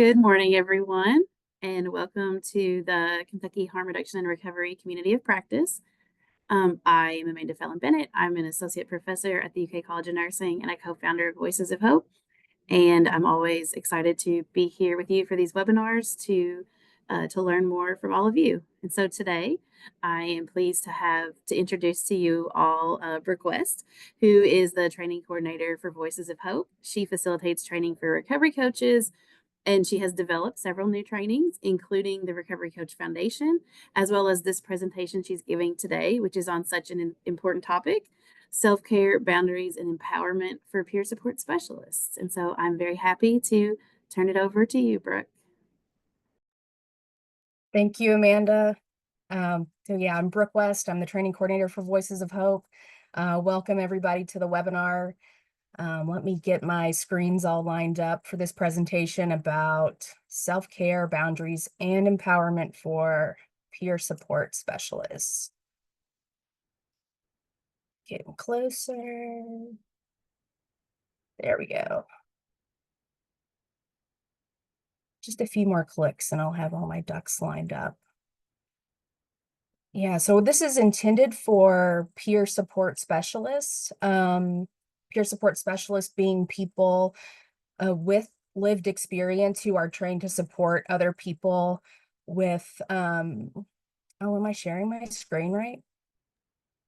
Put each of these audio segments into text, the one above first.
Good morning, everyone, and welcome to the Kentucky Harm Reduction and Recovery Community of Practice. I am Amanda Fallon Bennett. I'm an associate professor at the UK College of Nursing and a co-founder of Voices of Hope. And I'm always excited to be here with you for these webinars to learn more from all of you. And so today, I am pleased to introduce to you all Brook West, who is the training coordinator for Voices of Hope. She facilitates training for recovery coaches, and she has developed several new trainings, including the Recovery Coach Foundation, as well as this presentation she's giving today, which is on such an important topic: self-care, boundaries, and empowerment for peer support specialists. And so I'm very happy to turn it over to you, Brooke. Thank you, Amanda. I'm Brook West. I'm the training coordinator for Voices of Hope. Welcome everybody to the webinar. Let me get my screens all lined up for this presentation about self-care, boundaries, and empowerment for peer support specialists. Getting closer. There we go. Just a few more clicks and I'll have all my ducks lined up. Yeah, so this is intended for peer support specialists. Peer support specialists being people with lived experience who are trained to support other people with, oh, am I sharing my screen right?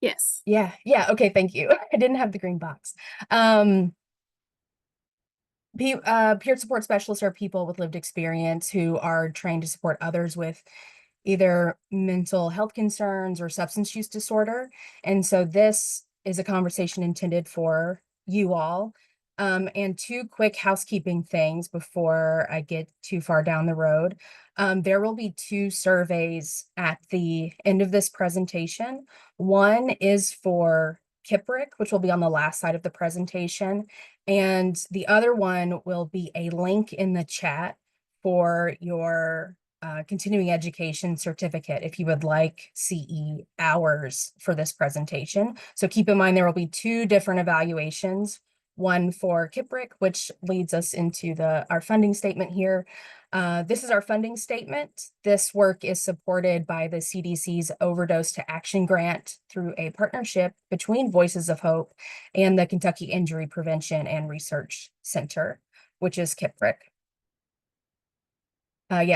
Yes. Yeah, okay, thank you. I didn't have the green box. Peer support specialists are people with lived experience who are trained to support others with either mental health concerns or substance use disorder. And so this is a conversation intended for you all. And two quick housekeeping things before I get too far down the road. There will be two surveys at the end of this presentation. One is for KIPRIC, which will be on the last slide of the presentation. And the other one will be a link in the chat for your continuing education certificate if you would like CE hours for this presentation. So keep in mind there will be two different evaluations, one for KIPRIC, which leads us into our funding statement here. This is our funding statement. This work is supported by the CDC's Overdose to Action Grant through a partnership between Voices of Hope and the Kentucky Injury Prevention and Research Center, which is KIPRIC.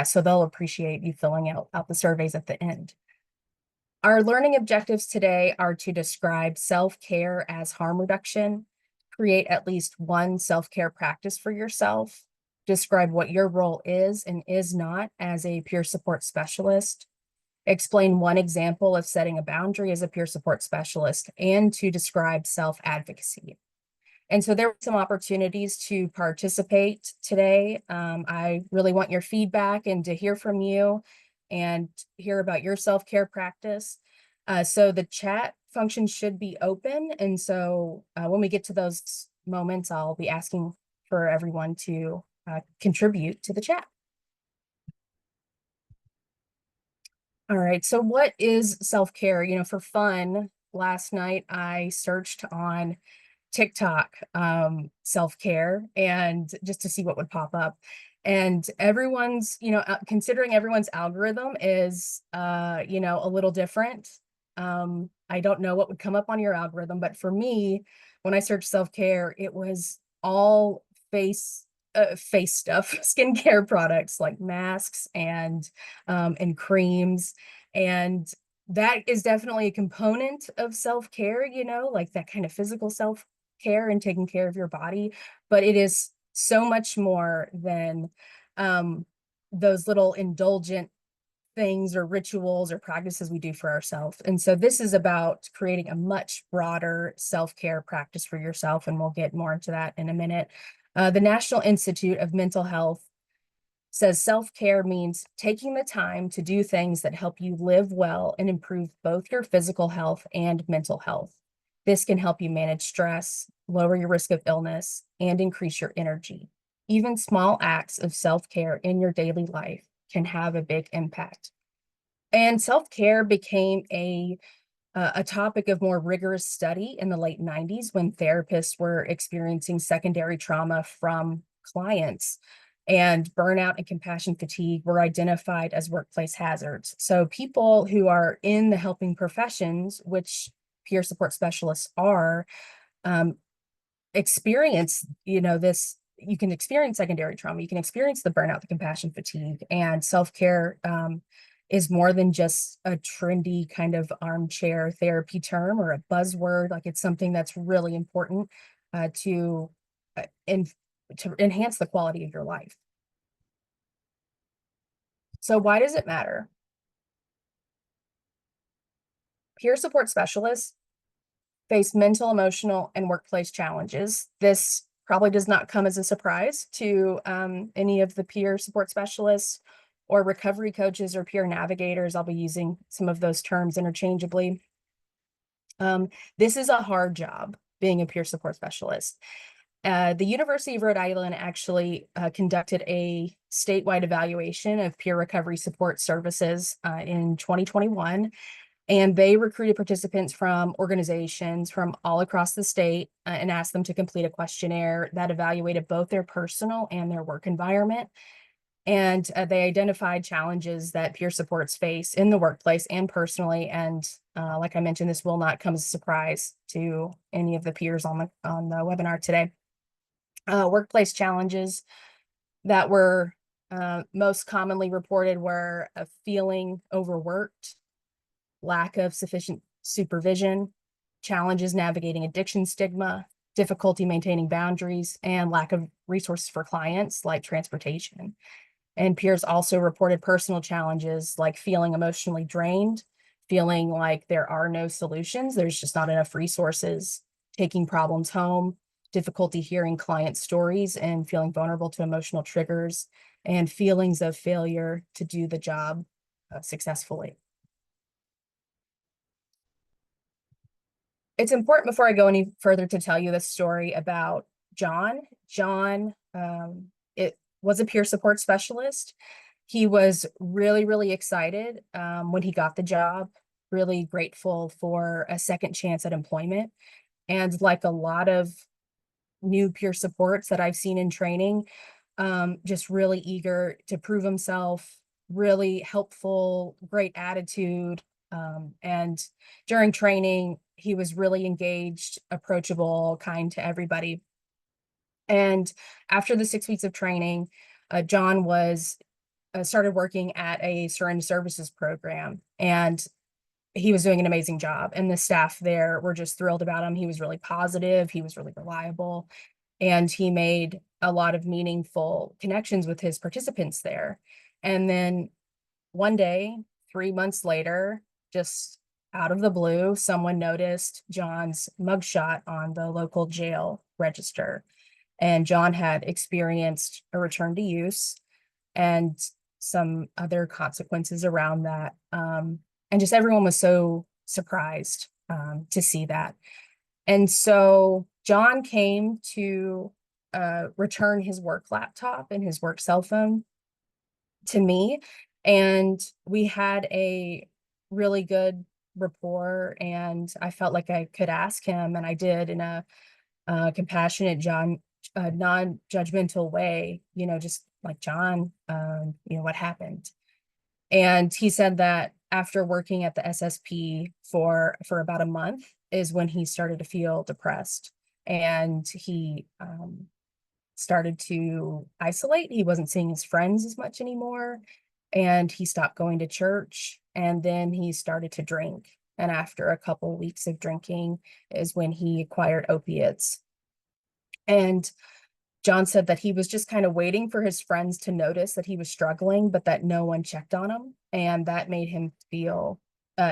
So they'll appreciate you filling out the surveys at the end. Our learning objectives today are to describe self-care as harm reduction, create at least one self-care practice for yourself, describe what your role is and is not as a peer support specialist, explain one example of setting a boundary as a peer support specialist, and to describe self-advocacy. And so there were some opportunities to participate today. I really want your feedback and to hear from you and hear about your self-care practice. So the chat function should be open. And so when we get to those moments, I'll be asking for everyone to contribute to the chat. All right, so what is self-care? For fun, last night I searched on TikTok self-care and just to see what would pop up. And everyone's, considering everyone's algorithm is, a little different. I don't know what would come up on your algorithm, but for me, when I searched self-care, it was all face stuff, skincare products like masks and creams. And that is definitely a component of self-care, like that kind of physical self-care and taking care of your body, but it is so much more than those little indulgent things or rituals or practices we do for ourselves. And so this is about creating a much broader self-care practice for yourself, and we'll get more into that in a minute. The National Institute of Mental Health says self-care means taking the time to do things that help you live well and improve both your physical health and mental health. This can help you manage stress, lower your risk of illness, and increase your energy. Even small acts of self-care in your daily life can have a big impact. And self-care became a topic of more rigorous study in the late 90s when therapists were experiencing secondary trauma from clients. and burnout and compassion fatigue were identified as workplace hazards. So people who are in the helping professions, which peer support specialists are, um, experience, this. You can experience secondary trauma. You can experience the burnout, the compassion fatigue, and self-care is more than just a trendy kind of armchair therapy term or a buzzword. Like, it's something that's really important to in, to enhance the quality of your life. So why does it matter? Peer support specialists face mental, emotional, and workplace challenges. This probably does not come as a surprise to any of the peer support specialists or recovery coaches or peer navigators. I'll be using some of those terms interchangeably. This is a hard job, being a peer support specialist. The University of Rhode Island actually conducted a statewide evaluation of peer recovery support services in 2021. And they recruited participants from organizations from all across the state and asked them to complete a questionnaire that evaluated both their personal and their work environment. And they identified challenges that peer supports face in the workplace and personally. And like I mentioned, this will not come as a surprise to any of the peers on the webinar today. Workplace challenges that were most commonly reported were a feeling overworked, lack of sufficient supervision, challenges navigating addiction stigma, difficulty maintaining boundaries, and lack of resources for clients like transportation. And peers also reported personal challenges like feeling emotionally drained, feeling like there are no solutions, there's just not enough resources, taking problems home, difficulty hearing client stories and feeling vulnerable to emotional triggers, and feelings of failure to do the job successfully. It's important before I go any further to tell you this story about John. John, it was a peer support specialist. He was really, really excited when he got the job, really grateful for a second chance at employment. And like a lot of new peer supports that I've seen in training, just really eager to prove himself, really helpful, great attitude. And during training, he was really engaged, approachable, kind to everybody. And after the 6 weeks of training, John was started working at a surrender services program, and he was doing an amazing job. And the staff there were just thrilled about him. He was really positive. He was really reliable, and he made a lot of meaningful connections with his participants there. And then one day, 3 months later, just out of the blue, someone noticed John's mugshot on the local jail register. And John had experienced a return to use and some other consequences around that. And just everyone was so surprised to see that. And so John came to return his work laptop and his work cell phone to me. And we had a really good rapport, and I felt like I could ask him, and I did, in a compassionate, non-judgmental way, just like, John, what happened? And he said that after working at the SSP for about a month is when he started to feel depressed, and he started to isolate. He wasn't seeing his friends as much anymore, and he stopped going to church, and then he started to drink. And after a couple of weeks of drinking is when he acquired opiates. And John said that he was just kind of waiting for his friends to notice that he was struggling, but that no one checked on him. And that made him feel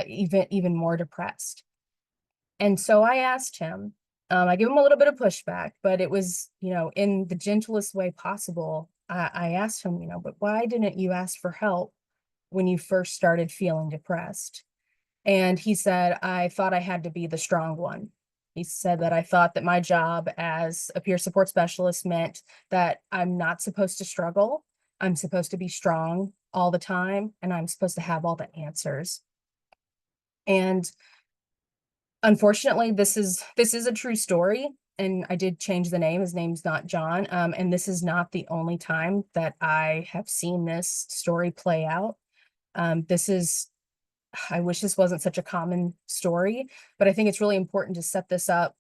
even more depressed. And so I asked him, I gave him a little bit of pushback, but it was, in the gentlest way possible. I asked him, but why didn't you ask for help when you first started feeling depressed? And he said, I thought I had to be the strong one. He said that I thought that my job as a peer support specialist meant that I'm not supposed to struggle. I'm supposed to be strong all the time, and I'm supposed to have all the answers. And unfortunately, this is a true story. and I did change the name. His name's not John. And this is not the only time that I have seen this story play out. This is, I wish this wasn't such a common story, but I think it's really important to set this up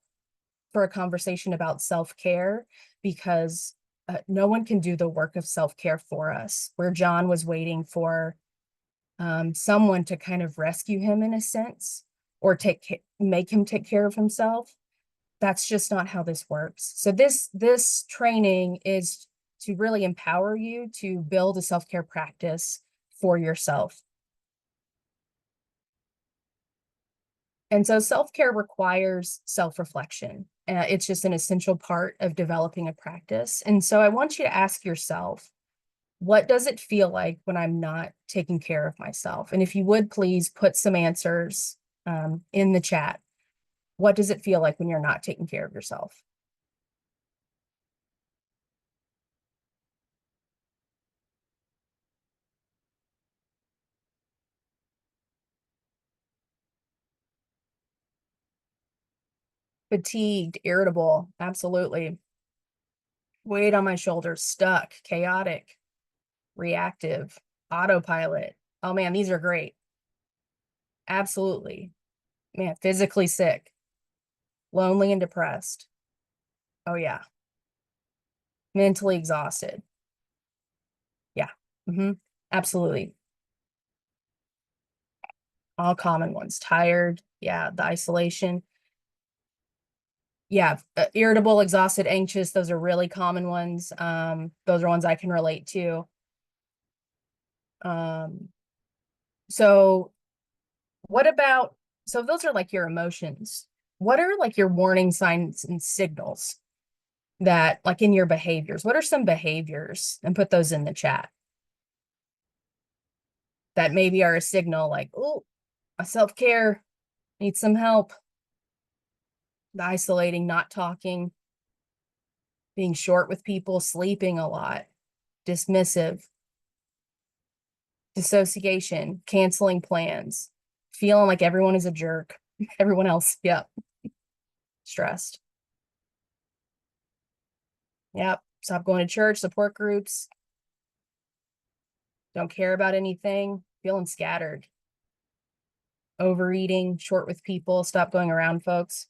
for a conversation about self-care because no one can do the work of self-care for us. Where John was waiting for someone to kind of rescue him in a sense, or make him take care of himself. That's just not how this works. So this training is to really empower you to build a self-care practice for yourself. And so self-care requires self-reflection. It's just an essential part of developing a practice. And so I want you to ask yourself, what does it feel like when I'm not taking care of myself? And if you would please put some answers in the chat. What does it feel like when you're not taking care of yourself? Fatigued, irritable, absolutely. Weight on my shoulders, stuck, chaotic, reactive, autopilot. Oh man, these are great. Absolutely. Man, physically sick, lonely and depressed. Oh yeah. Mentally exhausted. Yeah. Absolutely. All common ones. Tired. Yeah. The isolation. Yeah. Irritable, exhausted, anxious. Those are really common ones. Those are ones I can relate to. Um, so what about, so those are like your emotions. What are like your warning signs and signals that like in your behaviors? What are some behaviors? And put those in the chat that maybe are a signal like, oh, my self-care needs some help. The isolating, not talking, being short with people, sleeping a lot, dismissive, dissociation, canceling plans, feeling like everyone is a jerk. Everyone else, yep, stressed. Yep, stop going to church, support groups, don't care about anything, feeling scattered, overeating, short with people, stop going around folks.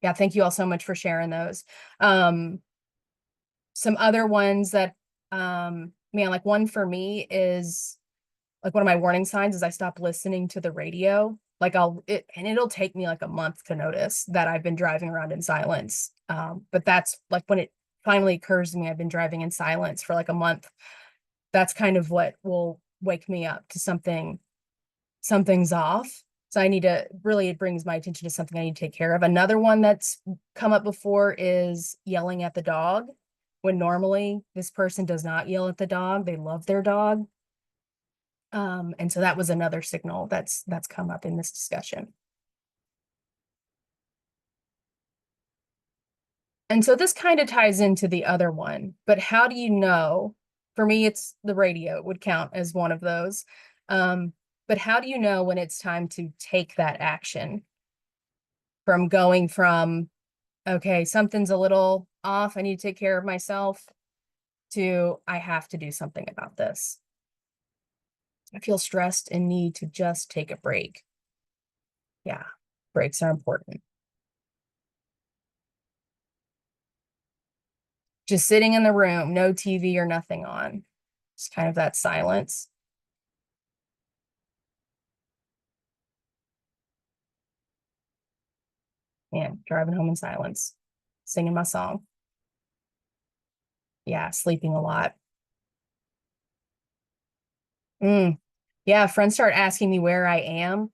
Yeah, thank you all so much for sharing those. Some other ones that, man, like one for me is like one of my warning signs is I stop listening to the radio. Like and it'll take me like a month to notice that I've been driving around in silence. But that's like when it finally occurs to me, I've been driving in silence for like a month. That's kind of what will wake me up to something's off. So I need to really, it brings my attention to something I need to take care of. Another one that's come up before is yelling at the dog when normally this person does not yell at the dog. They love their dog. And so that was another signal that's come up in this discussion. And so this kind of ties into the other one, but how do you know? For me, it's the radio would count as one of those. But how do you know when it's time to take that action from going from, okay, something's a little off, I need to take care of myself, to I have to do something about this. I feel stressed and need to just take a break. Yeah, breaks are important. Just sitting in the room, no TV or nothing on. Just kind of that silence. And driving home in silence, singing my song. Yeah, sleeping a lot. Yeah, friends start asking me where I am.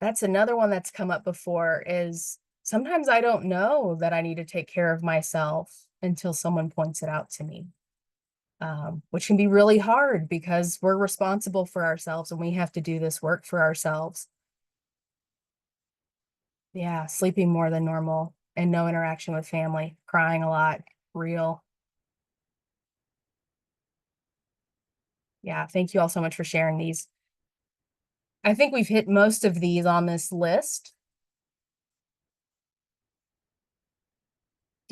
That's another one that's come up before is sometimes I don't know that I need to take care of myself until someone points it out to me, which can be really hard because we're responsible for ourselves and we have to do this work for ourselves. Yeah, sleeping more than normal and no interaction with family, crying a lot, real. Yeah, thank you all so much for sharing these. I think we've hit most of these on this list.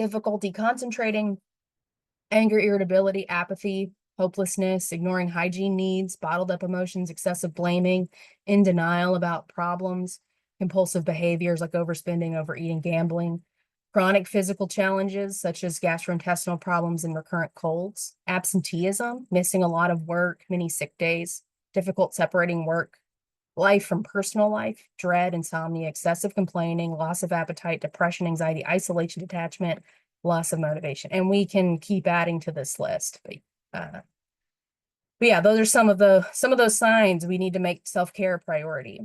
difficulty concentrating, anger, irritability, apathy, hopelessness, ignoring hygiene needs, bottled up emotions, excessive blaming, in denial about problems, compulsive behaviors like overspending, overeating, gambling, chronic physical challenges such as gastrointestinal problems and recurrent colds, absenteeism, missing a lot of work, many sick days, difficult separating work life from personal life, dread, insomnia, excessive complaining, loss of appetite, depression, anxiety, isolation, detachment, loss of motivation. And we can keep adding to this list. But yeah, those are some of those signs we need to make self-care a priority.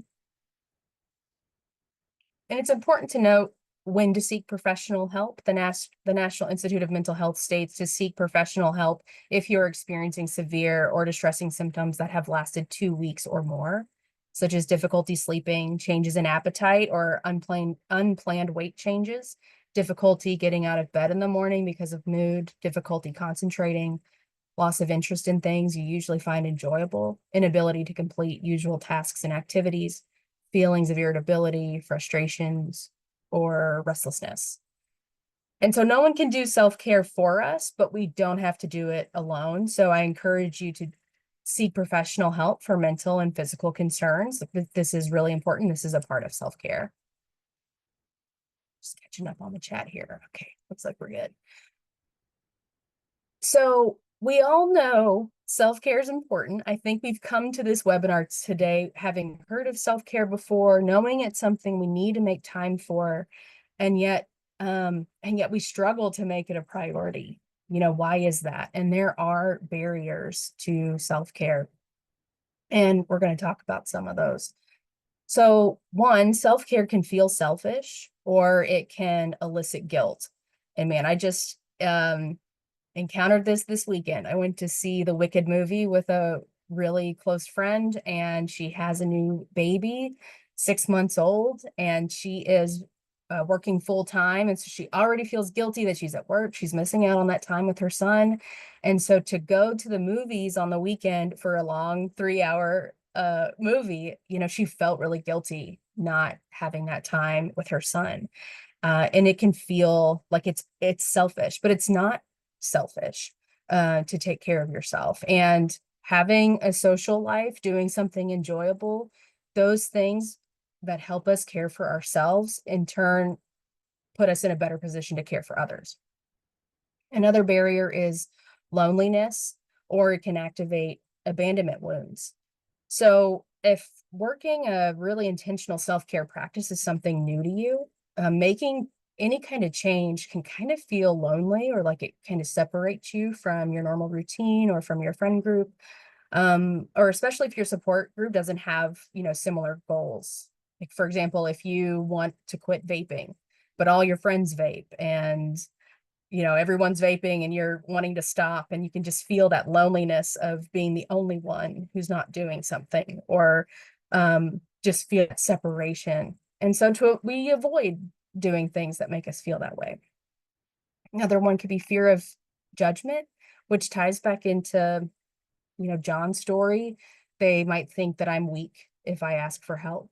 And it's important to note when to seek professional help. The National Institute of Mental Health states to seek professional help if you're experiencing severe or distressing symptoms that have lasted 2 weeks or more, such as difficulty sleeping, changes in appetite, or unplanned weight changes, difficulty getting out of bed in the morning because of mood, difficulty concentrating, loss of interest in things you usually find enjoyable, inability to complete usual tasks and activities, feelings of irritability, frustrations, or restlessness. And so no one can do self-care for us, but we don't have to do it alone. So I encourage you to seek professional help for mental and physical concerns. This is really important. This is a part of self-care. Just catching up on the chat here. Okay, looks like we're good. So we all know self-care is important. I think we've come to this webinar today having heard of self-care before, knowing it's something we need to make time for, and yet we struggle to make it a priority. Why is that? And there are barriers to self-care, and we're going to talk about some of those. So one, self-care can feel selfish or it can elicit guilt. And man, I just encountered this weekend. I went to see the Wicked movie with a really close friend, and she has a new baby, 6 months old, and she is working full time. And so she already feels guilty that she's at work. She's missing out on that time with her son. And so to go to the movies on the weekend for a long 3 hour movie, she felt really guilty not having that time with her son. And it can feel like it's selfish, but it's not selfish to take care of yourself. And having a social life, doing something enjoyable, those things that help us care for ourselves in turn put us in a better position to care for others. Another barrier is loneliness, or it can activate abandonment wounds. So if working a really intentional self-care practice is something new to you, making any kind of change can kind of feel lonely, or like it kind of separates you from your normal routine or from your friend group, or especially if your support group doesn't have, similar goals. Like, for example, if you want to quit vaping, but all your friends vape, and everyone's vaping and you're wanting to stop, and you can just feel that loneliness of being the only one who's not doing something, or just feel that separation. And so we avoid doing things that make us feel that way. Another one could be fear of judgment, which ties back into, John's story. They might think that I'm weak if I ask for help,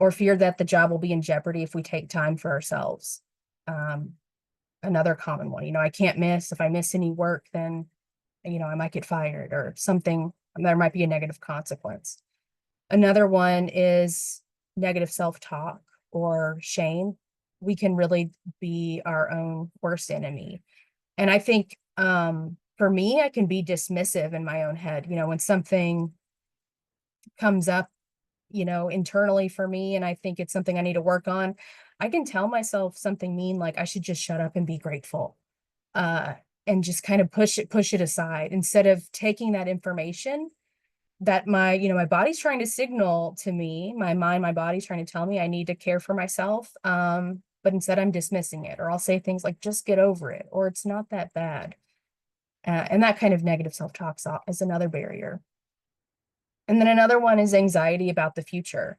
or fear that the job will be in jeopardy if we take time for ourselves. Another common one, I can't miss. If I miss any work, then, I might get fired or something. There might be a negative consequence. Another one is negative self-talk or shame. We can really be our own worst enemy. And I think for me, I can be dismissive in my own head. When something comes up, internally for me, and I think it's something I need to work on, I can tell myself something mean, like I should just shut up and be grateful, and just kind of push it aside, instead of taking that information that my body's trying to signal to me, my mind, my body's trying to tell me I need to care for myself. But instead I'm dismissing it, or I'll say things like, just get over it, or it's not that bad. And that kind of negative self-talk is another barrier. And then another one is anxiety about the future,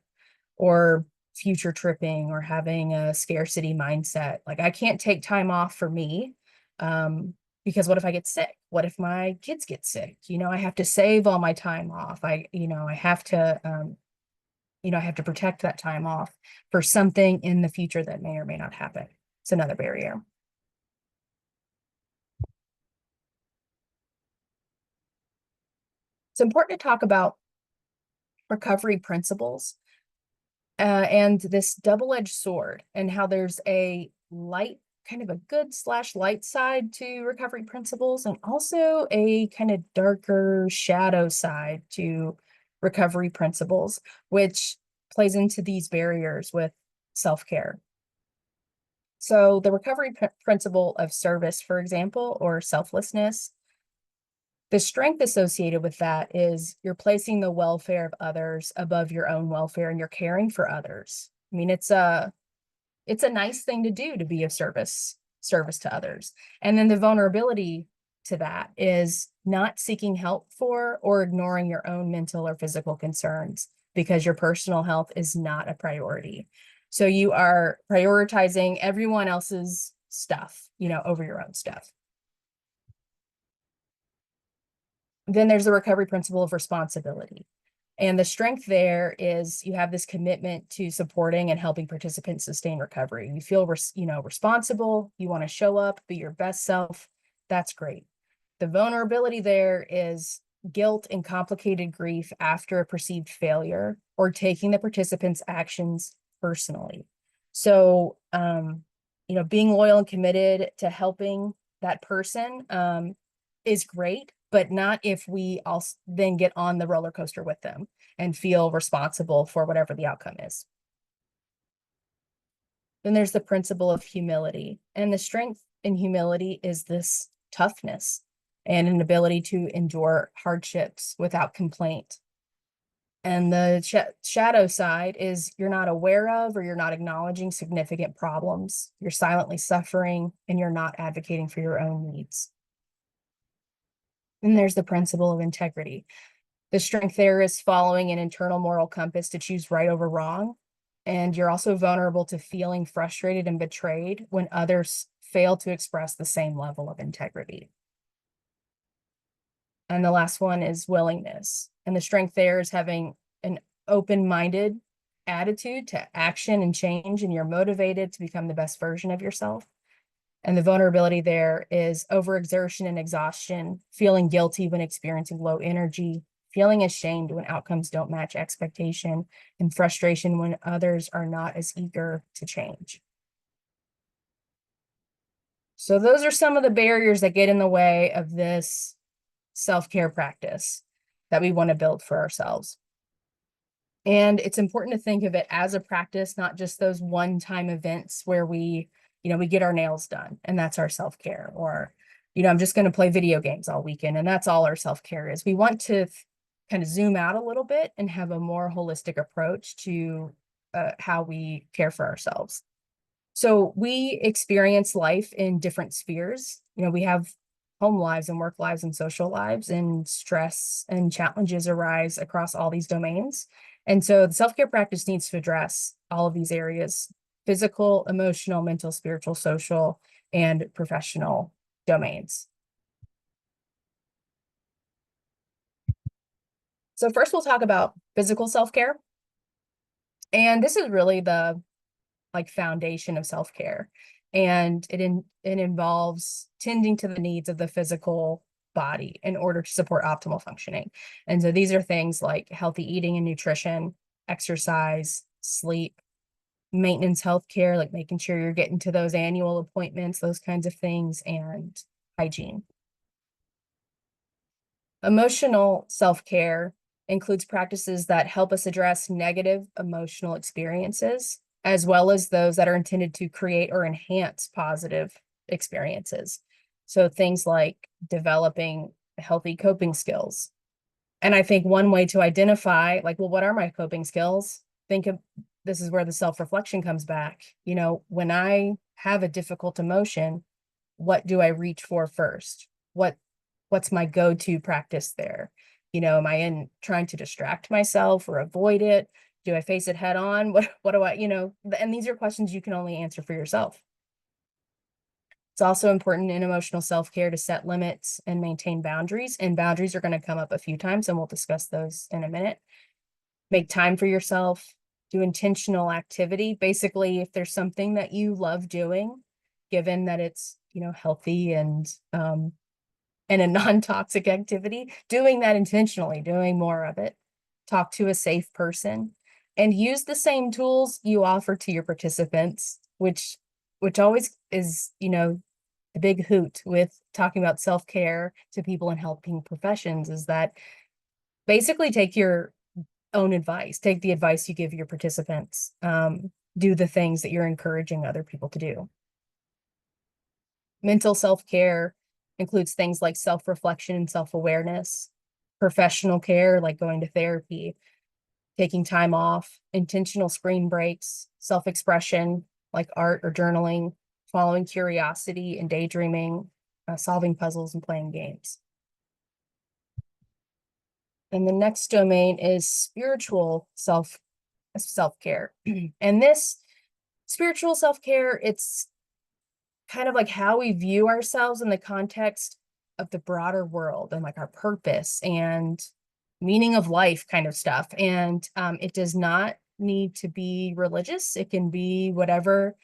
or future tripping, or having a scarcity mindset. Like, I can't take time off for me, because what if I get sick? What if my kids get sick? I have to save all my time off. I have to, I have to protect that time off for something in the future that may or may not happen. It's another barrier. It's important to talk about recovery principles and this double-edged sword, and how there's a light, kind of a good slash light side to recovery principles, and also a kind of darker shadow side to recovery principles, which plays into these barriers with self-care. So the recovery principle of service, for example, or selflessness, the strength associated with that is you're placing the welfare of others above your own welfare, and you're caring for others. I mean, it's a nice thing to do, to be of service to others. And then the vulnerability to that is not seeking help for or ignoring your own mental or physical concerns because your personal health is not a priority. So you are prioritizing everyone else's stuff, over your own stuff. Then there's the recovery principle of responsibility. And the strength there is you have this commitment to supporting and helping participants sustain recovery. You feel, responsible. You want to show up, be your best self. That's great. The vulnerability there is guilt and complicated grief after a perceived failure, or taking the participants' actions personally. So, being loyal and committed to helping that person is great, but not if we also then get on the roller coaster with them and feel responsible for whatever the outcome is. Then there's the principle of humility. And the strength in humility is this toughness and an ability to endure hardships without complaint. And the shadow side is you're not aware of, or you're not acknowledging significant problems. You're silently suffering, and you're not advocating for your own needs. And there's the principle of integrity. The strength there is following an internal moral compass to choose right over wrong. And you're also vulnerable to feeling frustrated and betrayed when others fail to express the same level of integrity. And the last one is willingness. And the strength there is having an open-minded attitude to action and change, and you're motivated to become the best version of yourself. And the vulnerability there is overexertion and exhaustion, feeling guilty when experiencing low energy, feeling ashamed when outcomes don't match expectation, and frustration when others are not as eager to change. So those are some of the barriers that get in the way of this self-care practice that we want to build for ourselves. And it's important to think of it as a practice, not just those one-time events where we get our nails done and that's our self-care, or, I'm just going to play video games all weekend and that's all our self-care is. We want to kind of zoom out a little bit and have a more holistic approach to how we care for ourselves. So we experience life in different spheres. We have home lives and work lives and social lives, and stress and challenges arise across all these domains. And so the self-care practice needs to address all of these areas: physical, emotional, mental, spiritual, social, and professional domains. So first we'll talk about physical self-care. And this is really the foundation of self-care. And it involves tending to the needs of the physical body in order to support optimal functioning. And so these are things like healthy eating and nutrition, exercise, sleep, maintenance healthcare, like making sure you're getting to those annual appointments, those kinds of things, and hygiene. Emotional self-care includes practices that help us address negative emotional experiences, as well as those that are intended to create or enhance positive experiences. So things like developing healthy coping skills. And I think one way to identify, what are my coping skills? Think of this is where the self-reflection comes back. When I have a difficult emotion, what do I reach for first? What's my go-to practice there? Am I in trying to distract myself or avoid it? Do I face it head on? What do I, and these are questions you can only answer for yourself. It's also important in emotional self-care to set limits and maintain boundaries. And boundaries are going to come up a few times, and we'll discuss those in a minute. Make time for yourself, do intentional activity. Basically, if there's something that you love doing, given that it's, healthy and and a non-toxic activity, doing that intentionally, doing more of it. Talk to a safe person and use the same tools you offer to your participants, which always is, the big hoot with talking about self-care to people in helping professions is that basically take your own advice, take the advice you give your participants, do the things that you're encouraging other people to do. Mental self-care includes things like self-reflection and self-awareness, professional care, like going to therapy, taking time off, intentional screen breaks, self-expression, like art or journaling, following curiosity and daydreaming, solving puzzles and playing games. And the next domain is spiritual self-care. And this spiritual self-care, it's kind of like how we view ourselves in the context of the broader world and like our purpose and meaning of life kind of stuff. And it does not need to be religious. It can be whatever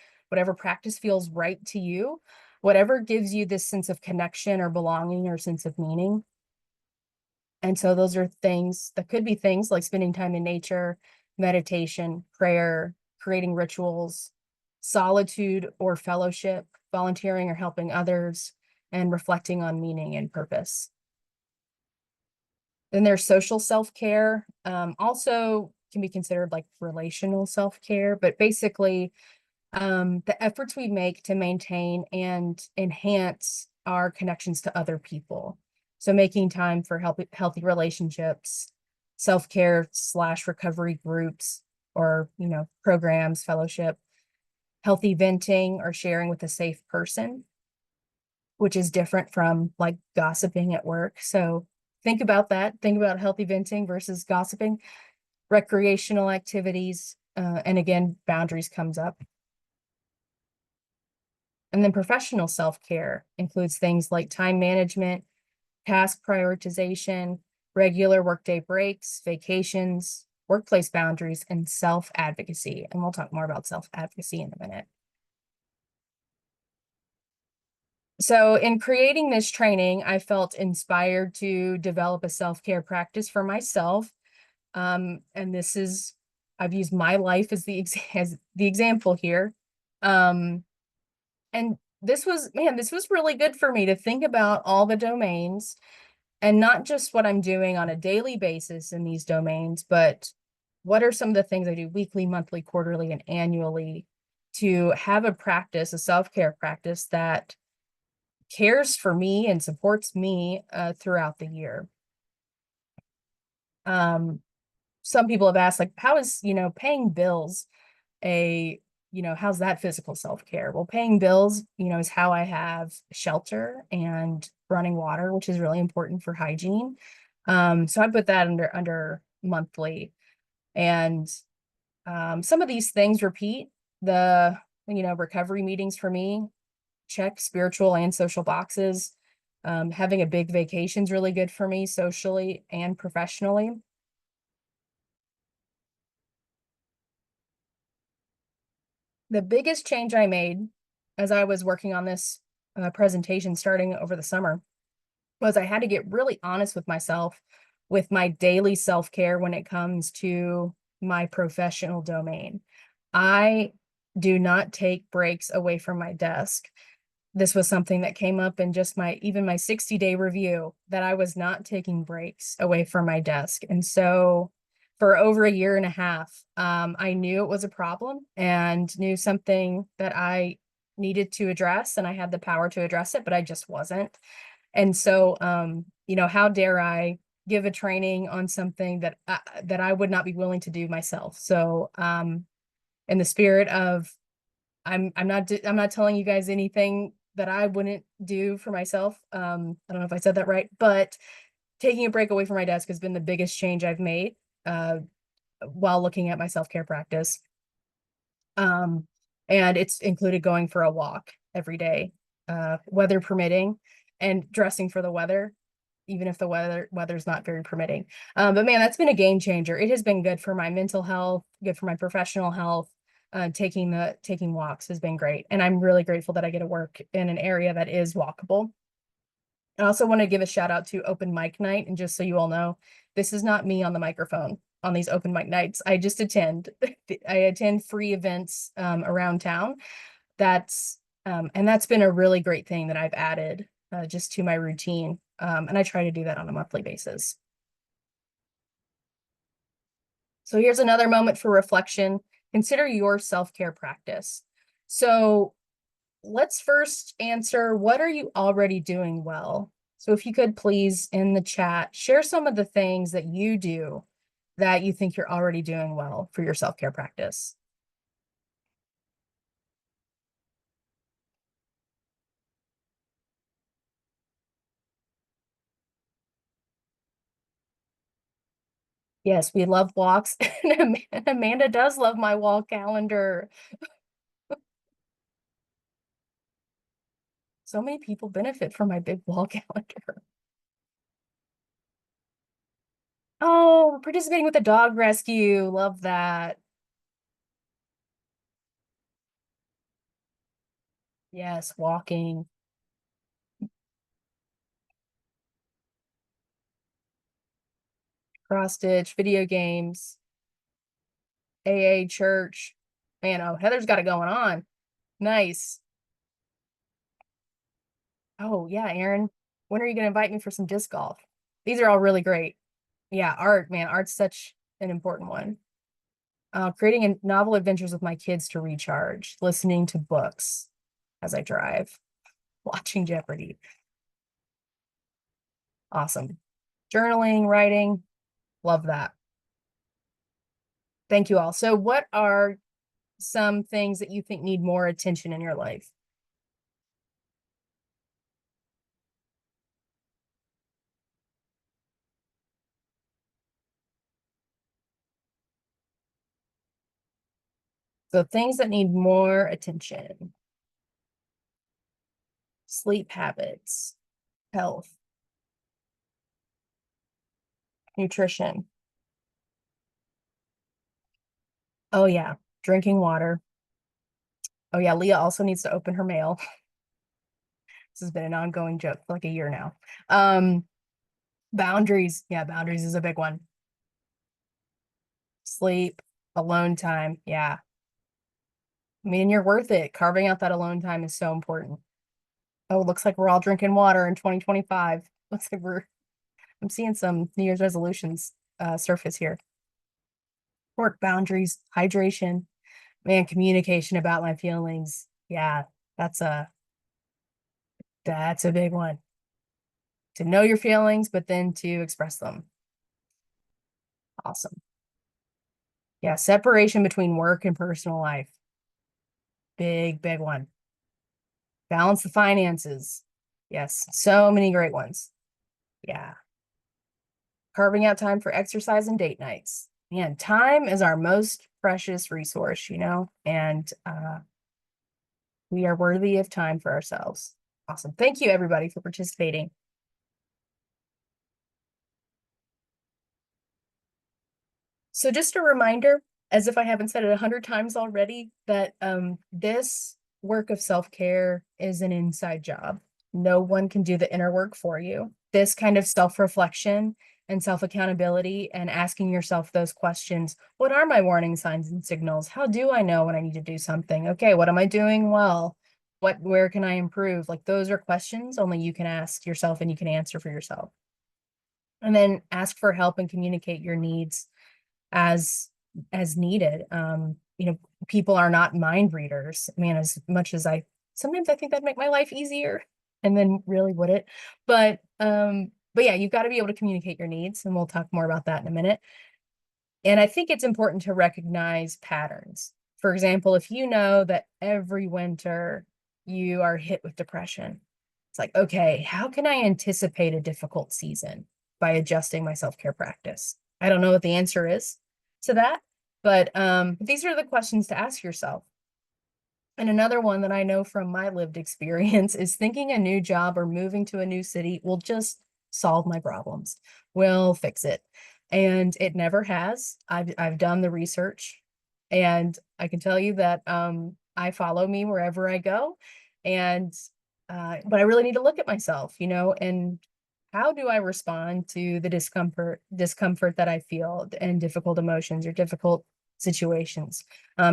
practice feels right to you, whatever gives you this sense of connection or belonging or sense of meaning. And so those are things that could be things like spending time in nature, meditation, prayer, creating rituals, solitude or fellowship, volunteering or helping others, and reflecting on meaning and purpose. Then there's social self-care, also can be considered like relational self-care, but basically the efforts we make to maintain and enhance our connections to other people. So making time for healthy relationships, self-care / recovery groups, or, programs, fellowship, healthy venting or sharing with a safe person, which is different from like gossiping at work. So think about that. Think about healthy venting versus gossiping, recreational activities, and again, boundaries comes up. And then professional self-care includes things like time management, task prioritization, regular workday breaks, vacations, workplace boundaries, and self-advocacy. And we'll talk more about self-advocacy in a minute. So in creating this training, I felt inspired to develop a self-care practice for myself. And I've used my life as the example here. And this was really good for me to think about all the domains and not just what I'm doing on a daily basis in these domains, but what are some of the things I do weekly, monthly, quarterly, and annually to have a practice, a self-care practice that cares for me and supports me throughout the year. Some people have asked, like, how is, paying bills how's that physical self-care? Well, paying bills, is how I have shelter and running water, which is really important for hygiene. So I put that under monthly. And some of these things repeat. The, recovery meetings for me, check spiritual and social boxes. Having a big vacation is really good for me socially and professionally. The biggest change I made as I was working on this presentation starting over the summer was I had to get really honest with myself with my daily self-care when it comes to my professional domain. I do not take breaks away from my desk. This was something that came up in just my 60-day review, that I was not taking breaks away from my desk. And so for over a year and a half, I knew it was a problem and knew something that I needed to address, and I had the power to address it, but I just wasn't. And so, how dare I give a training on something that I would not be willing to do myself? So, in the spirit of, I'm not telling you guys anything that I wouldn't do for myself. I don't know if I said that right, but taking a break away from my desk has been the biggest change I've made while looking at my self-care practice. And it's included going for a walk every day, weather permitting, and dressing for the weather, even if the weather's not very permitting. But man, that's been a game changer. It has been good for my mental health, good for my professional health. Taking walks has been great. And I'm really grateful that I get to work in an area that is walkable. I also want to give a shout out to open mic night. And just so you all know, this is not me on the microphone on these open mic nights. I just attend. I attend free events around town. And that's been a really great thing that I've added just to my routine. And I try to do that on a monthly basis. So here's another moment for reflection. Consider your self-care practice. So let's first answer, what are you already doing well? So if you could please in the chat, share some of the things that you do that you think you're already doing well for your self-care practice. Yes, we love walks. And Amanda does love my wall calendar. So many people benefit from my big wall calendar. Oh, participating with the dog rescue. Love that. Yes, walking, cross stitch, video games, AA, church. Man, oh, Heather's got it going on. Nice. Oh, yeah, Aaron. When are you going to invite me for some disc golf? These are all really great. Yeah, art, man. Art's such an important one. Creating novel adventures with my kids to recharge, listening to books as I drive, watching Jeopardy. Awesome. Journaling, writing, love that. Thank you all. So, what are some things that you think need more attention in your life? So, things that need more attention: sleep habits, health, nutrition. Oh, yeah, drinking water. Oh, yeah, Leah also needs to open her mail. This has been an ongoing joke for like a year now. Boundaries. Yeah, boundaries is a big one. Sleep, alone time. Yeah. I mean, you're worth it. Carving out that alone time is so important. Oh, it looks like we're all drinking water in 2025. Looks like I'm seeing some New Year's resolutions surface here. Work boundaries, hydration, man, communication about my feelings. Yeah, that's a that's a big one. To know your feelings, but then to express them. Awesome. Yeah, separation between work and personal life. Big, big one. Balance the finances. Yes, so many great ones. Yeah. Carving out time for exercise and date nights. Man, time is our most precious resource, and we are worthy of time for ourselves. Awesome. Thank you, everybody, for participating. So just a reminder, as if I haven't said it 100 times already, that this work of self-care is an inside job. No one can do the inner work for you. This kind of self-reflection and self-accountability and asking yourself those questions. What are my warning signs and signals? How do I know when I need to do something? Okay, what am I doing well? Where can I improve? Like, those are questions only you can ask yourself and you can answer for yourself. And then ask for help and communicate your needs as needed. People are not mind readers. I mean, as much as sometimes I think that'd make my life easier, and then really would it? But yeah, you've got to be able to communicate your needs, and we'll talk more about that in a minute. And I think it's important to recognize patterns. For example, if you know that every winter you are hit with depression, it's like, okay, how can I anticipate a difficult season by adjusting my self-care practice? I don't know what the answer is to that, but these are the questions to ask yourself. And another one that I know from my lived experience is thinking a new job or moving to a new city will just solve my problems, will fix it. And it never has. I've done the research, and I can tell you that I follow me wherever I go. And but I really need to look at myself, and how do I respond to the discomfort that I feel and difficult emotions or difficult situations,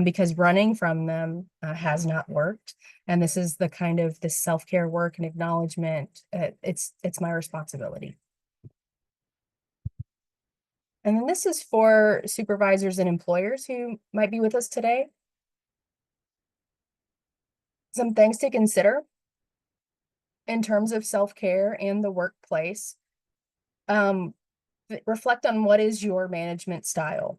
because running from them has not worked. And this is the kind of this self-care work and acknowledgement. It's my responsibility. And then this is for supervisors and employers who might be with us today. Some things to consider in terms of self-care and the workplace. Um, Reflect on what is your management style.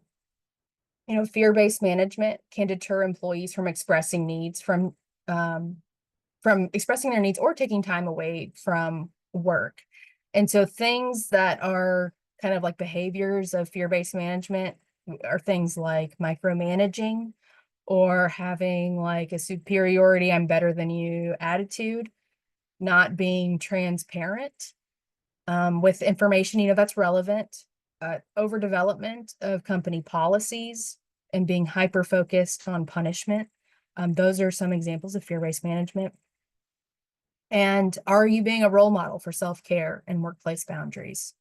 Fear-based management can deter employees from expressing needs, from expressing their needs or taking time away from work. And so things that are kind of like behaviors of fear-based management are things like micromanaging or having like a superiority, I'm better than you attitude, not being transparent with information, that's relevant. Overdevelopment of company policies and being hyper-focused on punishment. Those are some examples of fear-based management. And are you being a role model for self-care and workplace boundaries?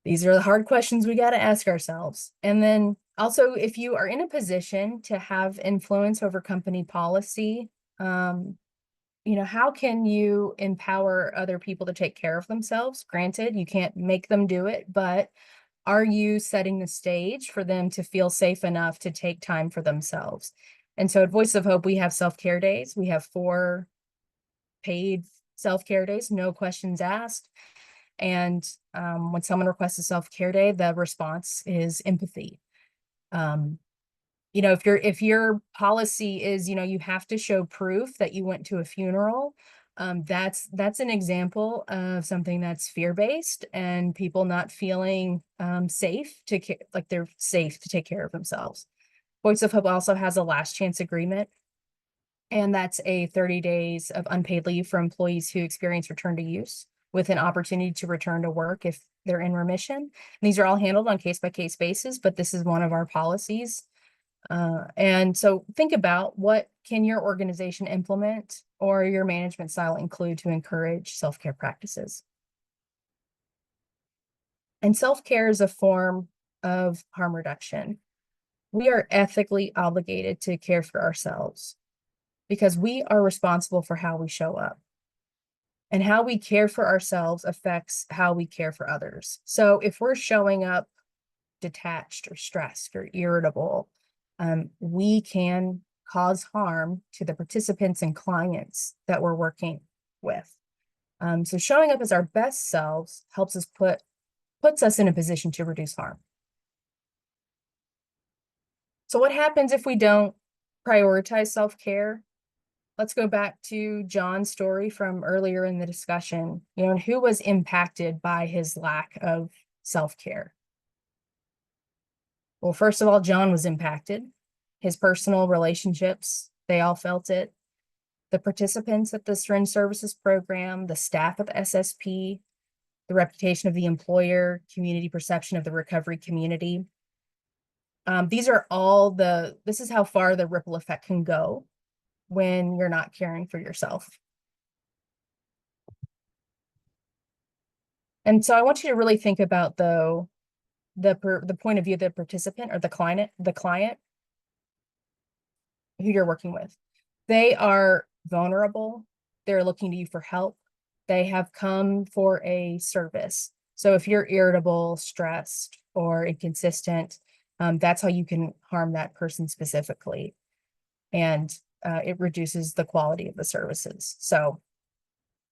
These are the hard questions we got to ask ourselves. And then also, if you are in a position to have influence over company policy, how can you empower other people to take care of themselves? Granted, you can't make them do it, but are you setting the stage for them to feel safe enough to take time for themselves? And so at Voice of Hope, we have self-care days. We have 4 paid self-care days, no questions asked. And when someone requests a self-care day, the response is empathy. If your policy is, you have to show proof that you went to a funeral, that's an example of something that's fear-based and people not feeling safe like they're safe to take care of themselves. Voice of Hope also has a last chance agreement, and that's a 30 days of unpaid leave for employees who experience return to use with an opportunity to return to work if they're in remission. And these are all handled on case-by-case basis, but this is one of our policies. And so think about, what can your organization implement or your management style include to encourage self-care practices? And self-care is a form of harm reduction. We are ethically obligated to care for ourselves because we are responsible for how we show up. And how we care for ourselves affects how we care for others. So if we're showing up detached or stressed or irritable, we can cause harm to the participants and clients that we're working with. So showing up as our best selves helps us puts us in a position to reduce harm. So what happens if we don't prioritize self-care? Let's go back to John's story from earlier in the discussion, and who was impacted by his lack of self-care. Well, first of all, John was impacted. His personal relationships, they all felt it. The participants at the Syringe Services Program, the staff at the SSP, the reputation of the employer, community perception of the recovery community. This is how far the ripple effect can go when you're not caring for yourself. And so I want you to really think about, though, the point of view of the participant or the client who you're working with. They are vulnerable. They're looking to you for help. They have come for a service. So if you're irritable, stressed, or inconsistent, that's how you can harm that person specifically. And it reduces the quality of the services. So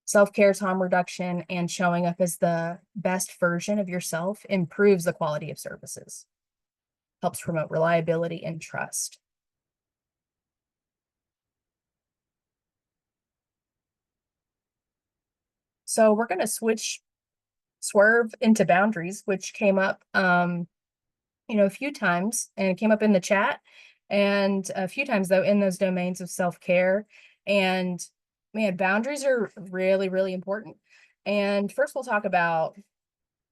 self-care is harm reduction, and showing up as the best version of yourself improves the quality of services, helps promote reliability and trust. So we're going to swerve into boundaries, which came up, a few times, and it came up in the chat, and a few times, though, in those domains of self-care. And man, boundaries are really, really important. And first we'll talk about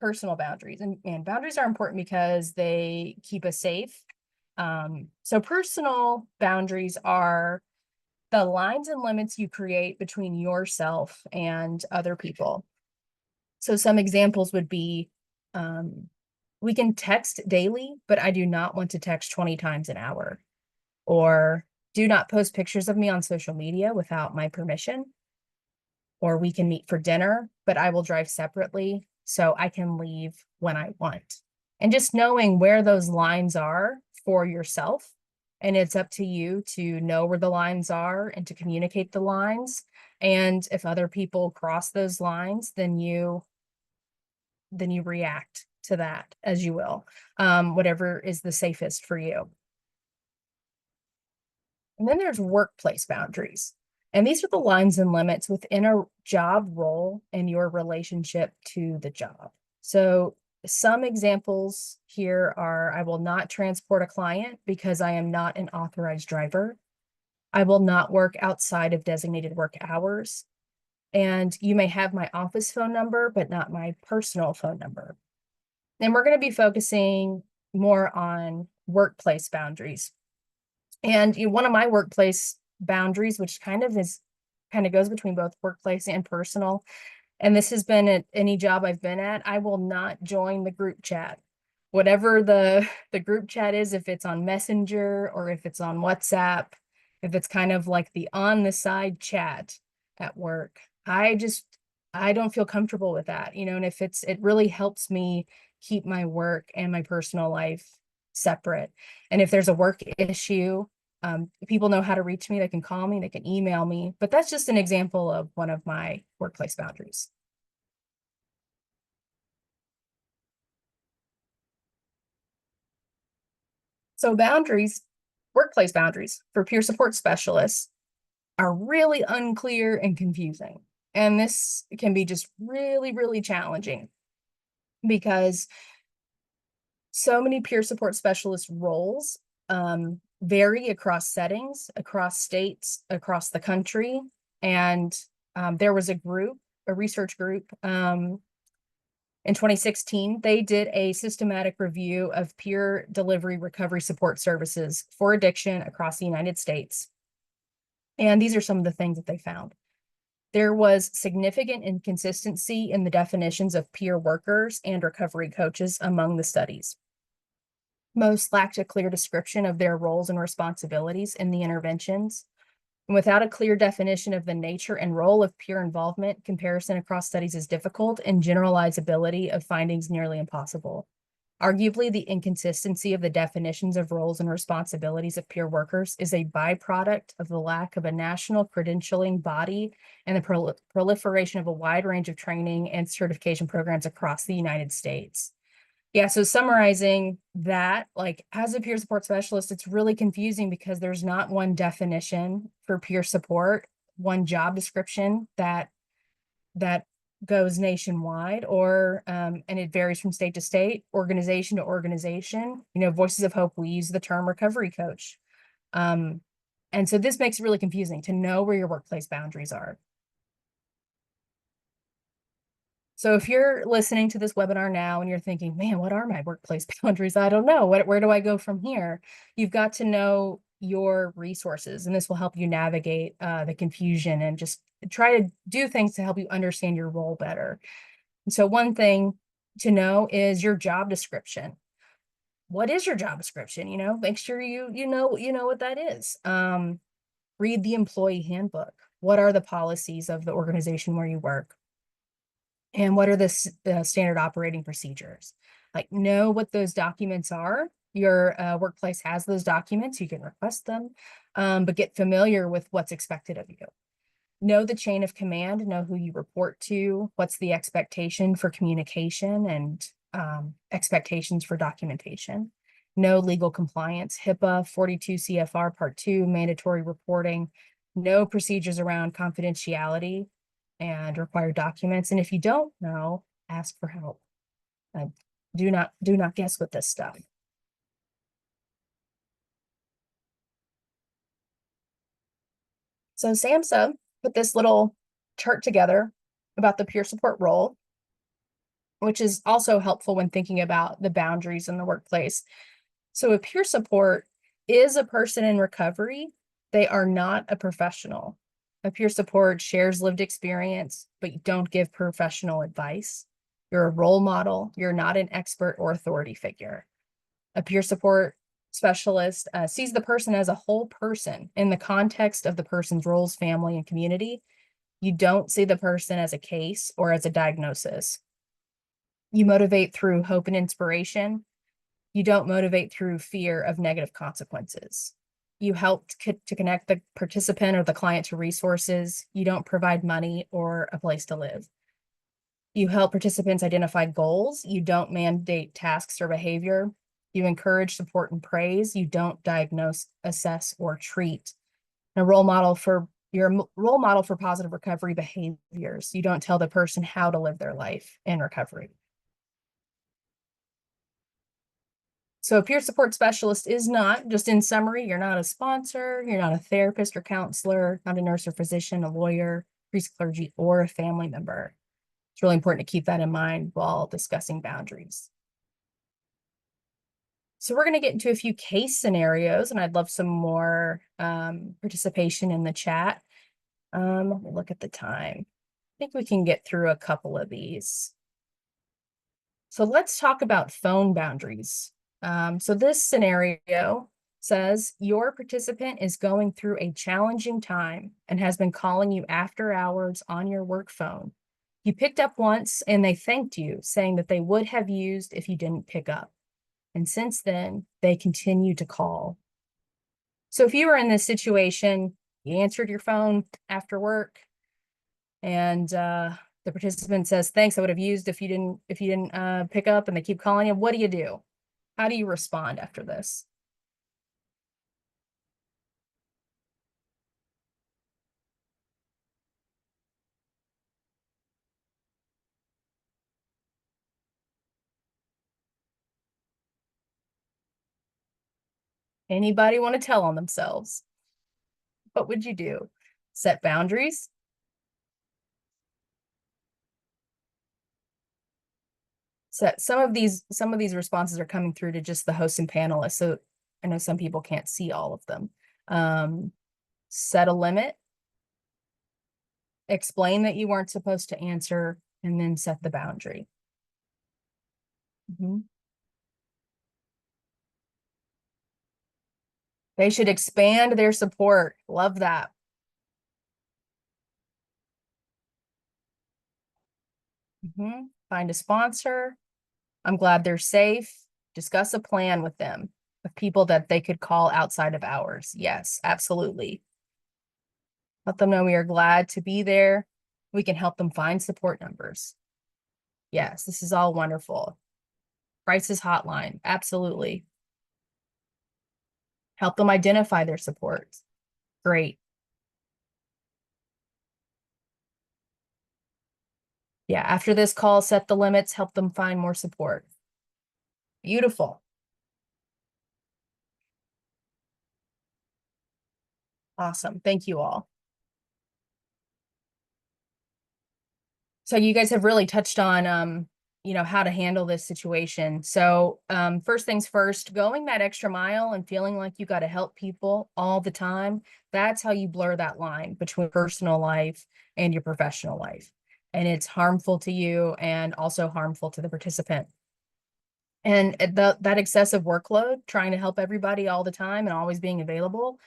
personal boundaries, and boundaries are important because they keep us safe. So personal boundaries are the lines and limits you create between yourself and other people. So some examples would be, we can text daily, but I do not want to text 20 times an hour. Or do not post pictures of me on social media without my permission. Or we can meet for dinner, but I will drive separately so I can leave when I want. And just knowing where those lines are for yourself. And it's up to you to know where the lines are and to communicate the lines. And if other people cross those lines, then you react to that as you will, whatever is the safest for you. And then there's workplace boundaries. And these are the lines and limits within a job role and your relationship to the job. So some examples here are, I will not transport a client because I am not an authorized driver. I will not work outside of designated work hours. And you may have my office phone number, but not my personal phone number. And we're going to be focusing more on workplace boundaries. And one of my workplace boundaries, which kind of goes between both workplace and personal, and this has been at any job I've been at, I will not join the group chat. Whatever the group chat is, if it's on Messenger or if it's on WhatsApp, if it's kind of like the on the side chat at work, I don't feel comfortable with that, and if it really helps me keep my work and my personal life separate. And if there's a work issue, people know how to reach me. They can call me, they can email me, but that's just an example of one of my workplace boundaries. So workplace boundaries for peer support specialists are really unclear and confusing. And this can be just really, really challenging because so many peer support specialist roles vary across settings, across states, across the country. And there was a research group in 2016, they did a systematic review of peer delivery recovery support services for addiction across the United States. And these are some of the things that they found. There was significant inconsistency in the definitions of peer workers and recovery coaches among the studies. Most lacked a clear description of their roles and responsibilities in the interventions. And without a clear definition of the nature and role of peer involvement, comparison across studies is difficult and generalizability of findings nearly impossible. Arguably, the inconsistency of the definitions of roles and responsibilities of peer workers is a byproduct of the lack of a national credentialing body and the proliferation of a wide range of training and certification programs across the United States. Yeah, so summarizing that, like as a peer support specialist, it's really confusing because there's not one definition for peer support, one job description that goes nationwide, or and it varies from state to state, organization to organization. Voices of Hope, we use the term recovery coach. And so this makes it really confusing to know where your workplace boundaries are. So if you're listening to this webinar now and you're thinking, man, what are my workplace boundaries? I don't know. Where do I go from here? You've got to know your resources, and this will help you navigate the confusion and just try to do things to help you understand your role better. And so one thing to know is your job description. What is your job description? Make sure you know what that is. Read the employee handbook. What are the policies of the organization where you work? And what are the standard operating procedures? Like, know what those documents are. Your workplace has those documents. You can request them, but get familiar with what's expected of you. Know the chain of command, know who you report to, what's the expectation for communication and expectations for documentation. Know legal compliance, HIPAA, 42 CFR Part 2, mandatory reporting. Know procedures around confidentiality and required documents. And if you don't know, ask for help. Do not guess with this stuff. So SAMHSA put this little chart together about the peer support role, which is also helpful when thinking about the boundaries in the workplace. So a peer support is a person in recovery They are not a professional. A peer support shares lived experience, but you don't give professional advice. You're a role model. You're not an expert or authority figure. A peer support specialist sees the person as a whole person in the context of the person's roles, family, and community. You don't see the person as a case or as a diagnosis. You motivate through hope and inspiration. You don't motivate through fear of negative consequences. You help to connect the participant or the client to resources. You don't provide money or a place to live. You help participants identify goals. You don't mandate tasks or behavior. You encourage support and praise. You don't diagnose, assess, or treat. You're a role model for positive recovery behaviors. You don't tell the person how to live their life in recovery. So a peer support specialist is not, just in summary, you're not a sponsor, you're not a therapist or counselor, not a nurse or physician, a lawyer, priest, clergy, or a family member. It's really important to keep that in mind while discussing boundaries. So we're going to get into a few case scenarios, and I'd love some more participation in the chat. Let me look at the time. I think we can get through a couple of these. So let's talk about phone boundaries. So this scenario says your participant is going through a challenging time and has been calling you after hours on your work phone. You picked up once and they thanked you, saying that they would have used if you didn't pick up. And since then, they continue to call. So if you were in this situation, you answered your phone after work, and the participant says, "Thanks, I would have used if you didn't pick up," and they keep calling you. What do you do? How do you respond after this? Anybody want to tell on themselves? What would you do? Set boundaries? Set some of these responses are coming through to just the host and panelists. So I know some people can't see all of them. Set a limit, explain that you weren't supposed to answer, and then set the boundary. Mhm. They should expand their support. Love that. Find a sponsor. I'm glad they're safe. Discuss a plan with them of people that they could call outside of hours. Yes, absolutely. Let them know we are glad to be there. We can help them find support numbers. Yes, this is all wonderful. Crisis hotline. Absolutely. Help them identify their supports. Great. Yeah, after this call, set the limits, help them find more support. Beautiful. Awesome. Thank you all. So you guys have really touched on how to handle this situation. So first things first, going that extra mile and feeling like you got to help people all the time, that's how you blur that line between personal life and your professional life. And it's harmful to you and also harmful to the participant. And that excessive workload, trying to help everybody all the time and always being available,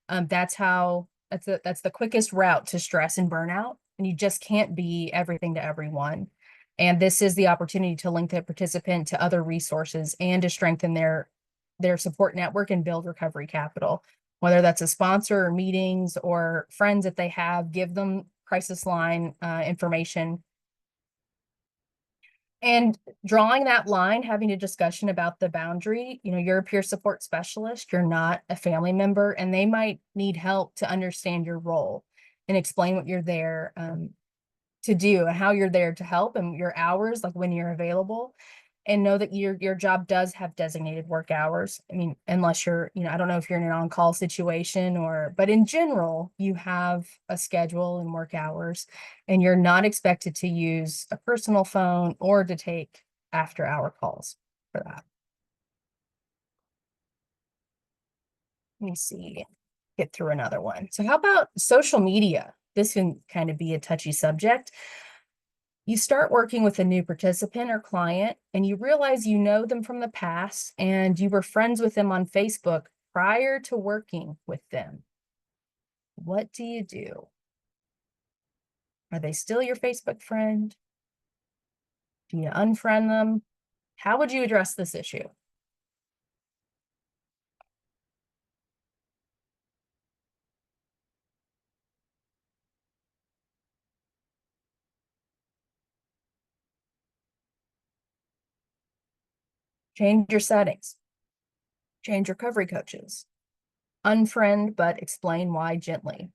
that's the quickest route to stress and burnout. And you just can't be everything to everyone. And this is the opportunity to link the participant to other resources and to strengthen their support network and build recovery capital. Whether that's a sponsor or meetings or friends that they have, give them crisis line information. And drawing that line, having a discussion about the boundary, you're a peer support specialist, you're not a family member, and they might need help to understand your role and explain what you're there to do and how you're there to help and your hours, like when you're available. And know that your job does have designated work hours. I mean, unless you're, I don't know if you're in an on-call situation but in general, you have a schedule and work hours, and you're not expected to use a personal phone or to take after-hour calls for that. Let me see. get through another one. So how about social media? This can kind of be a touchy subject. You start working with a new participant or client, and you realize you know them from the past and you were friends with them on Facebook prior to working with them. What do you do? Are they still your Facebook friend? Do you unfriend them? How would you address this issue? Change your settings, change recovery coaches, unfriend, but explain why gently.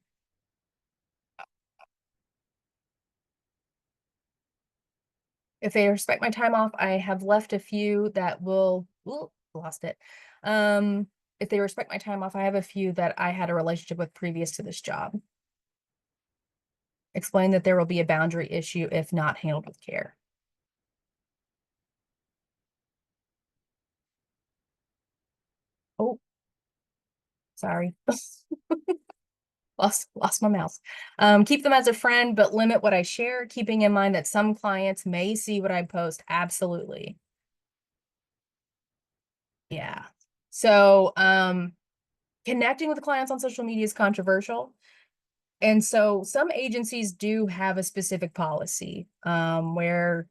If they respect my time off, I have left a few that will, ooh, lost it. If they respect my time off, I have a few that I had a relationship with previous to this job. Explain that there will be a boundary issue if not handled with care. Oh, sorry. Lost my mouse. Keep them as a friend, but limit what I share, keeping in mind that some clients may see what I post. Absolutely. Yeah. So, connecting with clients on social media is controversial. And so some agencies do have a specific policy, where,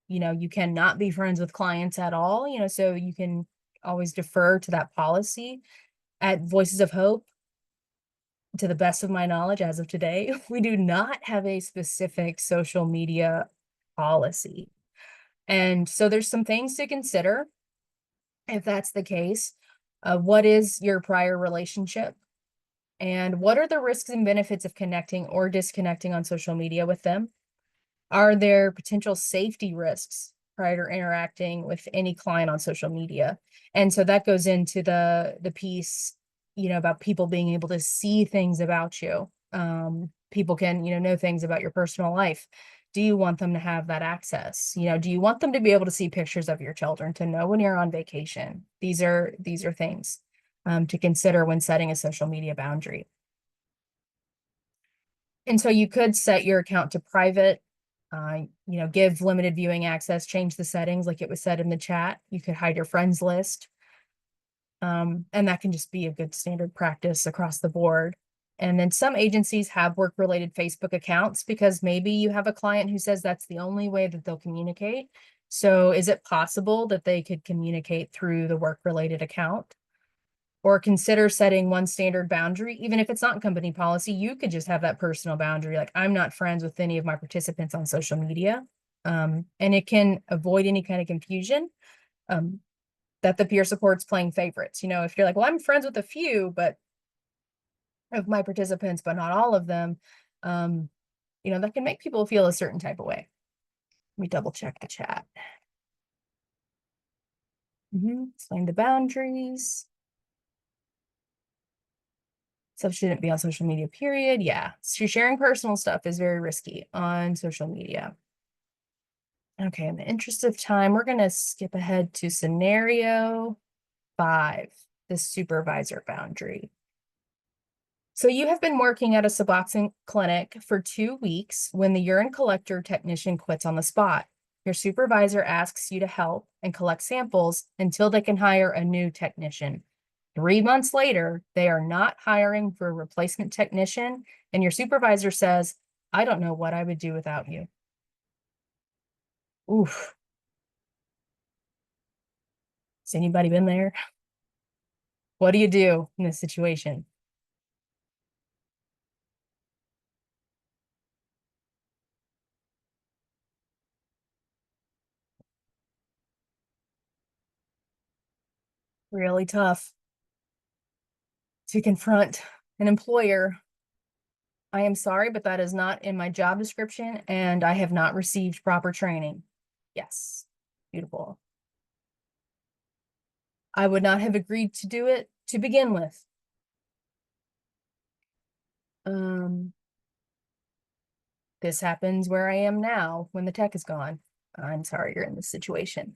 you cannot be friends with clients at all, so you can always defer to that policy. At Voices of Hope, to the best of my knowledge, as of today, we do not have a specific social media policy. And so there's some things to consider if that's the case. What is your prior relationship? And what are the risks and benefits of connecting or disconnecting on social media with them? Are there potential safety risks prior to interacting with any client on social media? And so that goes into the piece, about people being able to see things about you. People can, know things about your personal life. Do you want them to have that access? Do you want them to be able to see pictures of your children, to know when you're on vacation? These are things to consider when setting a social media boundary. And so you could set your account to private, give limited viewing access, change the settings like it was said in the chat. You could hide your friends list. And that can just be a good standard practice across the board. And then some agencies have work-related Facebook accounts because maybe you have a client who says that's the only way that they'll communicate. So is it possible that they could communicate through the work-related account? Or consider setting one standard boundary, even if it's not company policy, you could just have that personal boundary. Like, I'm not friends with any of my participants on social media. And it can avoid any kind of confusion, that the peer support's playing favorites. If you're like, well, I'm friends with a few, but of my participants, but not all of them, that can make people feel a certain type of way. Let me double check the chat. Explain the boundaries. Stuff shouldn't be on social media, period. Yeah, so sharing personal stuff is very risky on social media. Okay, in the interest of time, we're going to skip ahead to scenario 5, the supervisor boundary. So you have been working at a Suboxone clinic for 2 weeks when the urine collector technician quits on the spot. Your supervisor asks you to help and collect samples until they can hire a new technician. 3 months later, they are not hiring for a replacement technician, and your supervisor says, I don't know what I would do without you. Oof. Has anybody been there? What do you do in this situation? Really tough to confront an employer. I am sorry, but that is not in my job description, and I have not received proper training. Yes, beautiful. I would not have agreed to do it to begin with. This happens where I am now when the tech is gone. I'm sorry you're in this situation.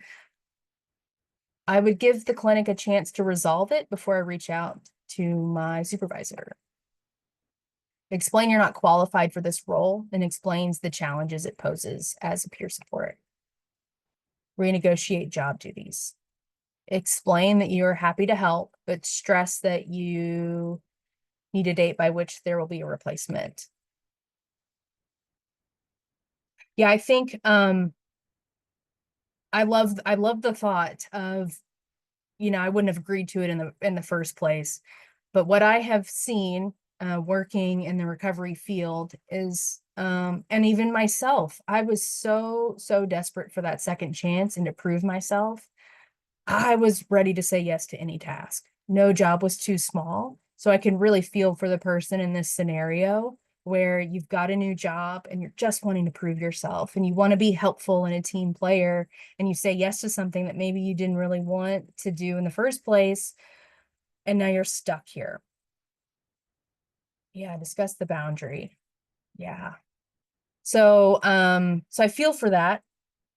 I would give the clinic a chance to resolve it before I reach out to my supervisor. Explain you're not qualified for this role and explains the challenges it poses as a peer support. Renegotiate job duties. Explain that you're happy to help, but stress that you need a date by which there will be a replacement. Yeah, I think I love the thought of, I wouldn't have agreed to it in the first place. But what I have seen working in the recovery field is, and even myself, I was so desperate for that second chance and to prove myself. I was ready to say yes to any task. No job was too small. So I can really feel for the person in this scenario where you've got a new job and you're just wanting to prove yourself and you want to be helpful and a team player, and you say yes to something that maybe you didn't really want to do in the first place, and now you're stuck here. Yeah, discuss the boundary. Yeah. So I feel for that.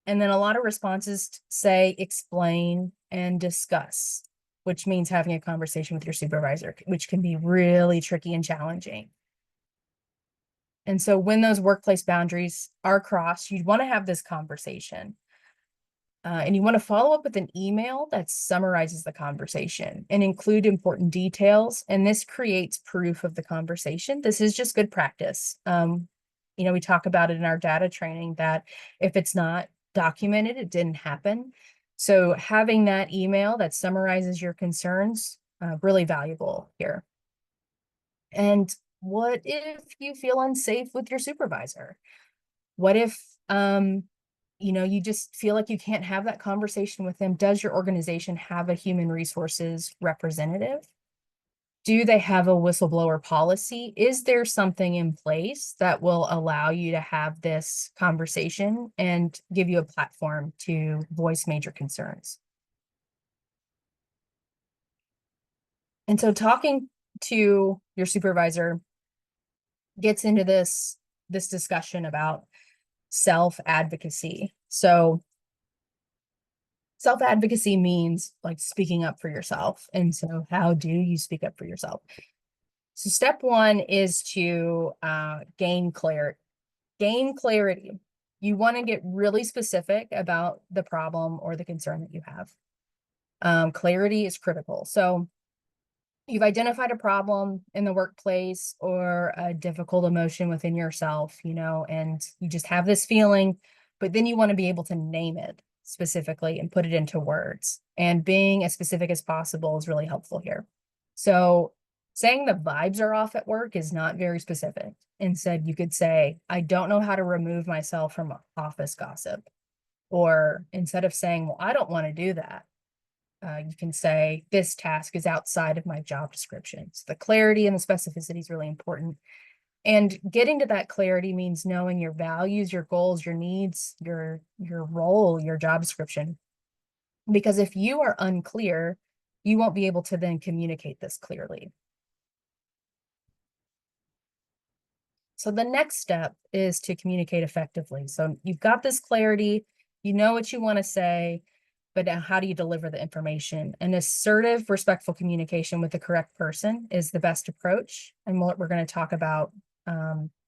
And then a lot of responses say explain and discuss, which means having a conversation with your supervisor, which can be really tricky and challenging. And so when those workplace boundaries are crossed, you'd want to have this conversation. And you want to follow up with an email that summarizes the conversation and include important details. And this creates proof of the conversation. This is just good practice. We talk about it in our data training that if it's not documented, it didn't happen. So having that email that summarizes your concerns, really valuable here. And what if you feel unsafe with your supervisor? What if you just feel like you can't have that conversation with them? Does your organization have a human resources representative? Do they have a whistleblower policy? Is there something in place that will allow you to have this conversation and give you a platform to voice major concerns? And so talking to your supervisor gets into this discussion about self-advocacy. So self-advocacy means like speaking up for yourself. And so how do you speak up for yourself? So step one is to gain clarity. Gain clarity. You want to get really specific about the problem or the concern that you have. Clarity is critical. So you've identified a problem in the workplace or a difficult emotion within yourself, and you just have this feeling, but then you want to be able to name it specifically and put it into words. And being as specific as possible is really helpful here. So saying the vibes are off at work is not very specific. Instead, you could say, I don't know how to remove myself from office gossip. Or instead of saying, well, I don't want to do that, you can say, this task is outside of my job description. So the clarity and the specificity is really important. And getting to that clarity means knowing your values, your goals, your needs, your role, your job description. Because if you are unclear, you won't be able to then communicate this clearly. So the next step is to communicate effectively. So you've got this clarity, you know what you want to say, but now how do you deliver the information? An assertive, respectful communication with the correct person is the best approach. And we're going to talk about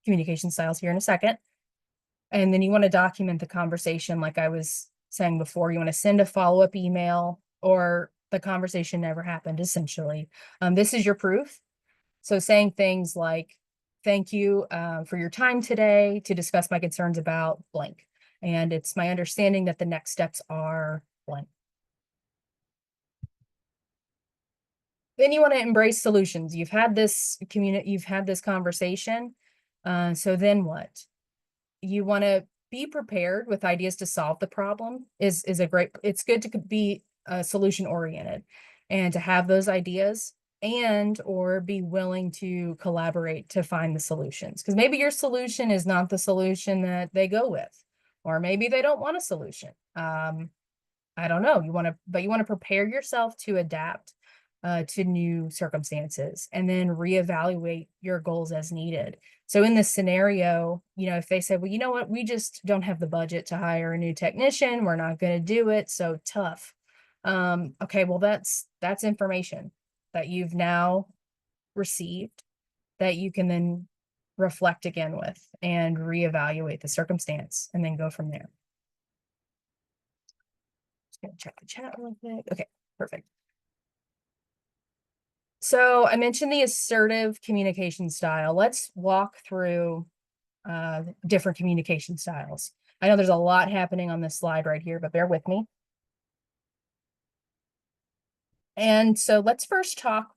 communication styles here in a second. And then you want to document the conversation, like I was saying before. You want to send a follow-up email, or the conversation never happened, essentially. This is your proof. So saying things like, thank you for your time today to discuss my concerns about blank. And it's my understanding that the next steps are blank. Then you want to embrace solutions. You've had this conversation. So then what? You want to be prepared with ideas to solve the problem. It's good to be solution oriented and to have those ideas, and or be willing to collaborate to find the solutions, because maybe your solution is not the solution that they go with, or maybe they don't want a solution. I don't know. But you want to prepare yourself to adapt to new circumstances, and then reevaluate your goals as needed. So in this scenario, if they say, well, you know what, we just don't have the budget to hire a new technician, we're not going to do it, so tough. Okay, well, that's information that you've now received that you can then reflect again with and reevaluate the circumstance and then go from there. Just gonna check the chat real quick. Okay, perfect. So I mentioned the assertive communication style. Let's walk through different communication styles. I know there's a lot happening on this slide right here, but bear with me. And so let's first talk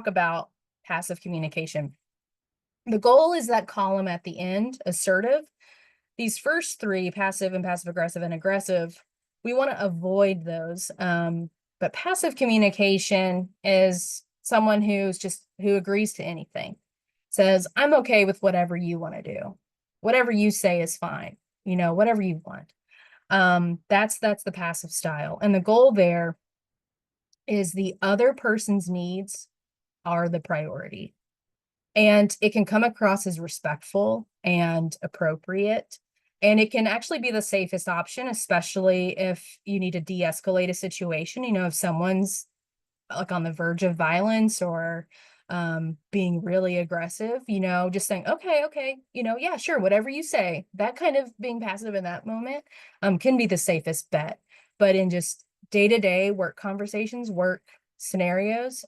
about passive communication. The goal is that column at the end, assertive. These first three, passive and passive aggressive and aggressive, we want to avoid those. But passive communication is someone who agrees to anything, says, I'm okay with whatever you want to do. Whatever you say is fine, whatever you want. That's the passive style. And the goal there is the other person's needs are the priority. And it can come across as respectful and appropriate. And it can actually be the safest option, especially if you need to de-escalate a situation. If someone's like on the verge of violence or being really aggressive, just saying, okay, yeah, sure, whatever you say. That kind of being passive in that moment can be the safest bet. But in just day-to-day work conversations, work scenarios,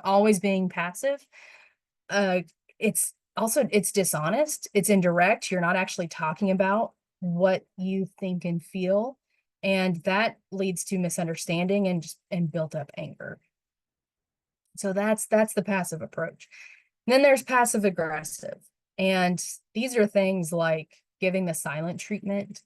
always being passive, uh, it's dishonest, it's indirect. You're not actually talking about what you think and feel, and that leads to misunderstanding and built up anger. So that's the passive approach. And then there's passive aggressive, and these are things like giving the silent treatment,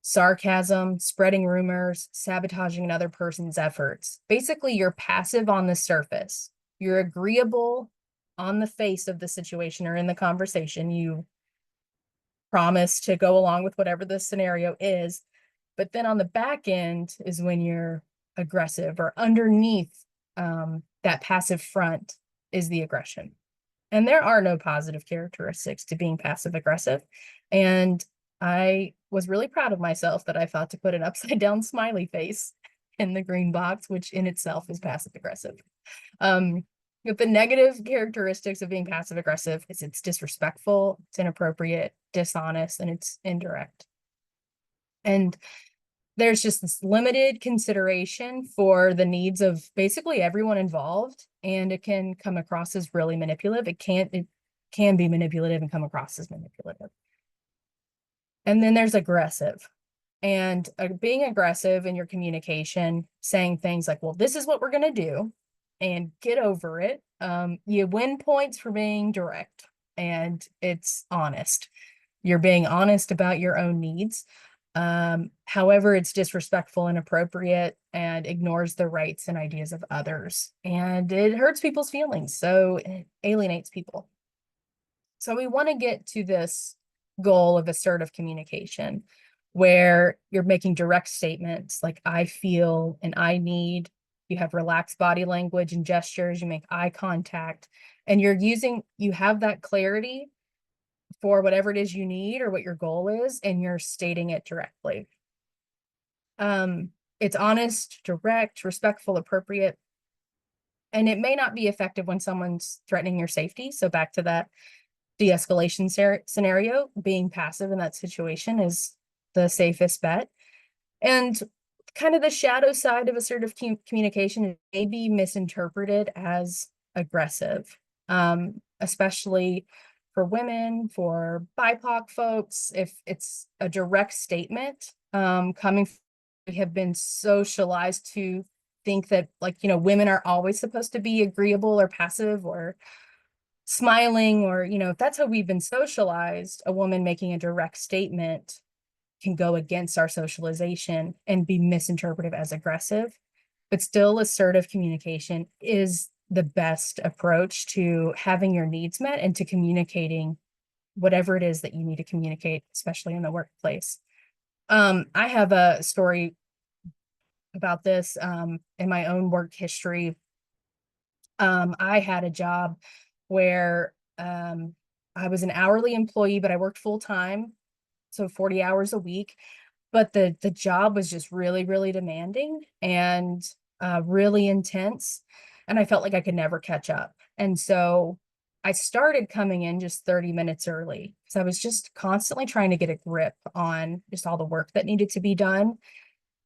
sarcasm, spreading rumors, sabotaging another person's efforts. Basically, you're passive on the surface. You're agreeable on the face of the situation or in the conversation. You promise to go along with whatever the scenario is. But then on the back end is when you're aggressive, or underneath that passive front is the aggression. And there are no positive characteristics to being passive aggressive. And I was really proud of myself that I thought to put an upside down smiley face in the green box, which in itself is passive aggressive. But the negative characteristics of being passive aggressive is it's disrespectful, it's inappropriate, dishonest, and it's indirect. And there's just this limited consideration for the needs of basically everyone involved, and it can come across as really manipulative. It can be manipulative and come across as manipulative. And then there's aggressive. And being aggressive in your communication, saying things like, well, this is what we're going to do, and get over it. You win points for being direct, and it's honest. You're being honest about your own needs. However, it's disrespectful and inappropriate and ignores the rights and ideas of others. And it hurts people's feelings, so it alienates people. So we want to get to this goal of assertive communication, where you're making direct statements like I feel and I need. You have relaxed body language and gestures, you make eye contact, and you have that clarity for whatever it is you need or what your goal is, and you're stating it directly. It's honest, direct, respectful, appropriate, and it may not be effective when someone's threatening your safety. So back to that de-escalation scenario, being passive in that situation is the safest bet. And kind of the shadow side of assertive communication may be misinterpreted as aggressive, especially for women, for BIPOC folks. If it's a direct statement we have been socialized to think that, like, women are always supposed to be agreeable or passive or smiling, or if that's how we've been socialized, a woman making a direct statement can go against our socialization and be misinterpreted as aggressive. But still, assertive communication is the best approach to having your needs met and to communicating whatever it is that you need to communicate, especially in the workplace. I have a story about this in my own work history. I had a job where I was an hourly employee, but I worked full time, so 40 hours a week. But the job was just really, really demanding and really intense, and I felt like I could never catch up. And so I started coming in just 30 minutes early because I was just constantly trying to get a grip on just all the work that needed to be done.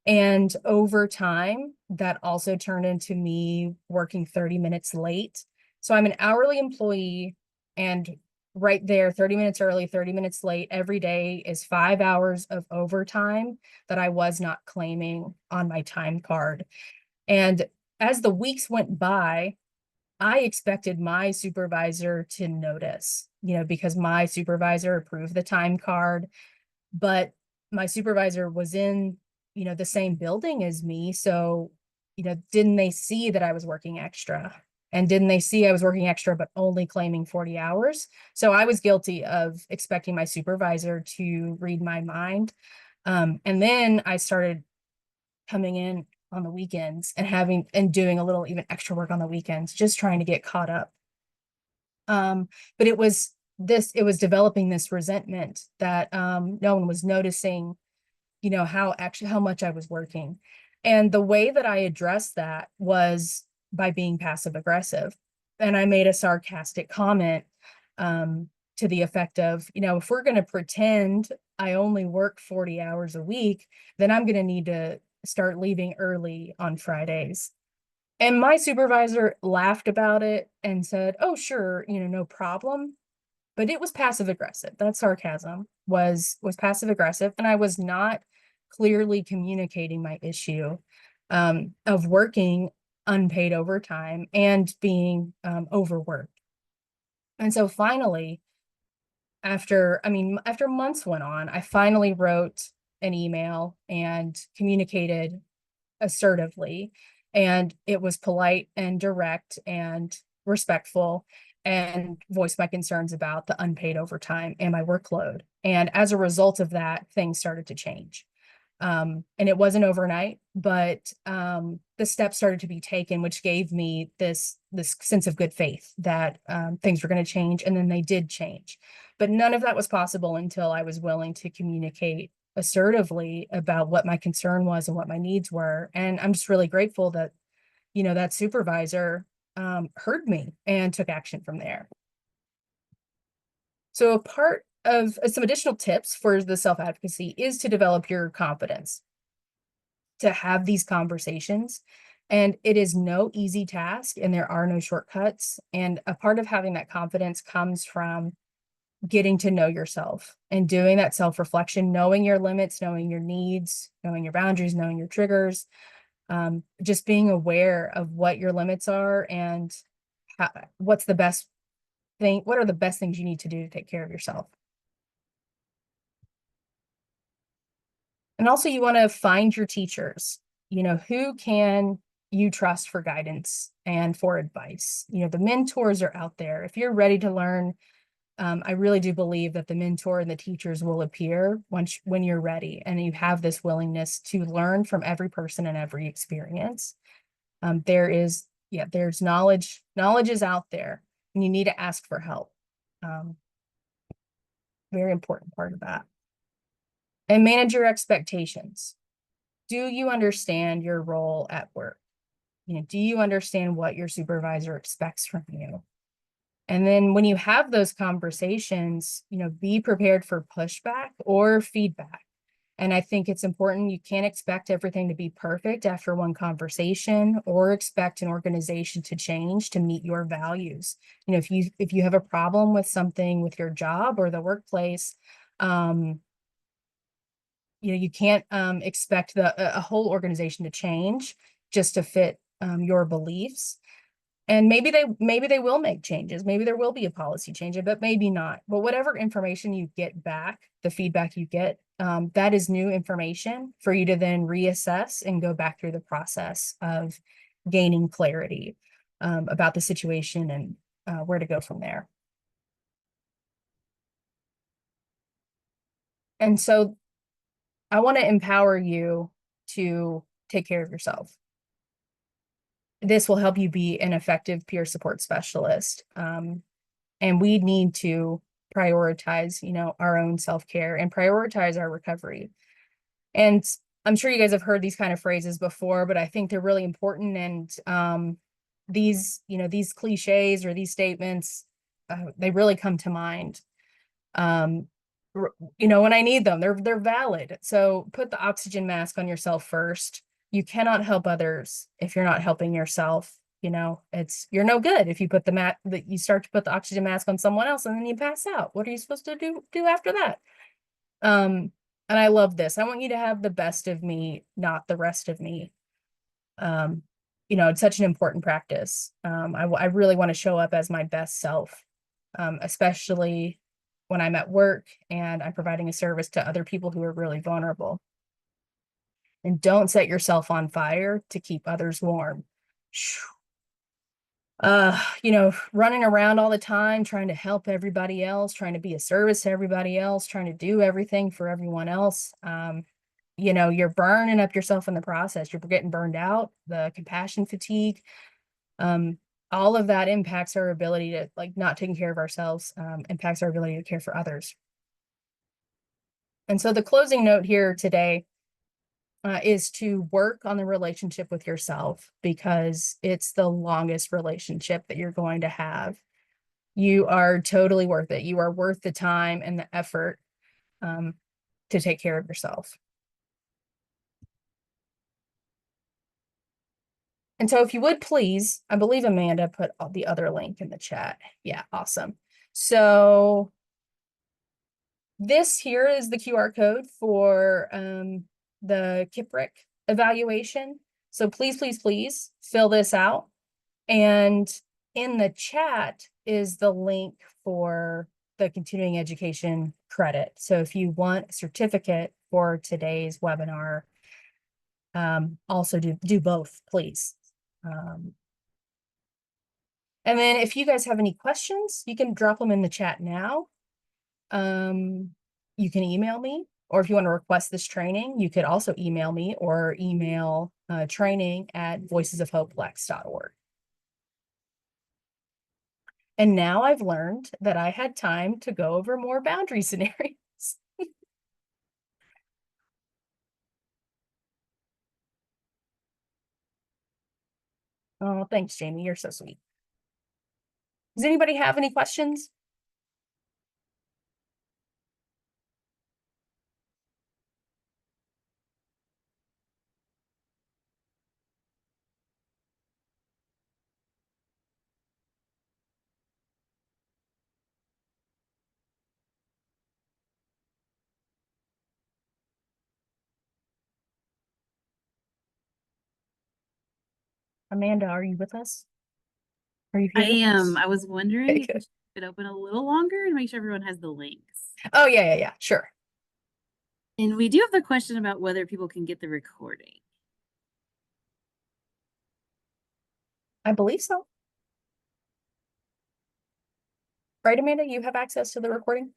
And over time, that also turned into me working 30 minutes late. So I'm an hourly employee, and right there, 30 minutes early, 30 minutes late every day is 5 hours of overtime that I was not claiming on my time card. And as the weeks went by, I expected my supervisor to notice, because my supervisor approved the time card, but my supervisor was in, the same building as me. So, didn't they see that I was working extra? And didn't they see I was working extra, but only claiming 40 hours? So I was guilty of expecting my supervisor to read my mind. And then I started coming in on the weekends and having and doing a little even extra work on the weekends, just trying to get caught up. But it was developing this resentment that no one was noticing, how much I was working. And the way that I addressed that was by being passive aggressive. And I made a sarcastic comment to the effect of, if we're going to pretend I only work 40 hours a week, then I'm going to need to start leaving early on Fridays. And my supervisor laughed about it and said, "Oh, sure, no problem." But it was passive aggressive. That sarcasm was passive aggressive, and I was not clearly communicating my issue of working unpaid overtime and being overworked. And so finally, after months went on, I finally wrote an email and communicated assertively, and it was polite and direct and respectful, and voiced my concerns about the unpaid overtime and my workload. And as a result of that, things started to change. And it wasn't overnight, but the steps started to be taken, which gave me this sense of good faith that things were going to change, and then they did change. But none of that was possible until I was willing to communicate assertively about what my concern was and what my needs were. And I'm just really grateful that, that supervisor heard me and took action from there. So a part of some additional tips for the self-advocacy is to develop your confidence to have these conversations. And it is no easy task, and there are no shortcuts. And a part of having that confidence comes from getting to know yourself and doing that self-reflection, knowing your limits, knowing your needs, knowing your boundaries, knowing your triggers, just being aware of what your limits are and what's the best thing, what are the best things you need to do to take care of yourself. And also you want to find your teachers, who can you trust for guidance and for advice. The mentors are out there. If you're ready to learn, I really do believe that the mentor and the teachers will appear when you're ready and you have this willingness to learn from every person and every experience. There's knowledge. Knowledge is out there, and you need to ask for help. Um, Very important part of that. And manage your expectations. Do you understand your role at work? Do you understand what your supervisor expects from you? And then when you have those conversations, be prepared for pushback or feedback. And I think it's important. You can't expect everything to be perfect after one conversation or expect an organization to change to meet your values. If you have a problem with something with your job or the workplace, you can't expect a whole organization to change just to fit your beliefs. And maybe they will make changes. Maybe there will be a policy change, but maybe not. But whatever information you get back, the feedback you get, that is new information for you to then reassess and go back through the process of gaining clarity about the situation and where to go from there. And so I want to empower you to take care of yourself. This will help you be an effective peer support specialist. And we need to prioritize, our own self-care and prioritize our recovery. And I'm sure you guys have heard these kind of phrases before, but I think they're really important. And these cliches or these statements, They really come to mind. Um, you know, when I need them, they're valid. So put the oxygen mask on yourself first. You cannot help others if you're not helping yourself. You know, it's you're no good if you put the mat that you start to put the oxygen mask on someone else and then you pass out. What are you supposed to do after that? And I love this. I want you to have the best of me, not the rest of me. Um, you know, it's such an important practice. I really want to show up as my best self, especially when I'm at work and I'm providing a service to other people who are really vulnerable. And don't set yourself on fire to keep others warm. You know, running around all the time, trying to help everybody else, trying to be a service to everybody else, trying to do everything for everyone else. You know, you're burning up yourself in the process. You're getting burned out, the compassion fatigue. Um, all of that impacts our ability to like not taking care of ourselves, impacts our ability to care for others. And so the closing note here today is to work on the relationship with yourself because it's the longest relationship that you're going to have. You are totally worth it. You are worth the time and the effort um, to take care of yourself. And so if you would please, I believe Amanda put the other link in the chat. Yeah, awesome. So this here is the QR code for the KIPRIC evaluation. So please, please, please fill this out. And in the chat is the link for the continuing education credit. So if you want a certificate for today's webinar, also do both, please. And then if you guys have any questions, you can drop them in the chat now. You can email me, or if you want to request this training, you could also email me or email training@voicesofhopelex.org. And now I've learned that I had time to go over more boundary scenarios. Oh, thanks, Jamie. You're so sweet. Does anybody have any questions? Amanda, are you with us? Are you I here? am. I was wondering Okay, if we good. should keep it open a little longer to make sure everyone has the links. Oh, yeah, sure. And we do have the question about whether people can get the recording. I believe so. Right, Amanda? You have access to the recording?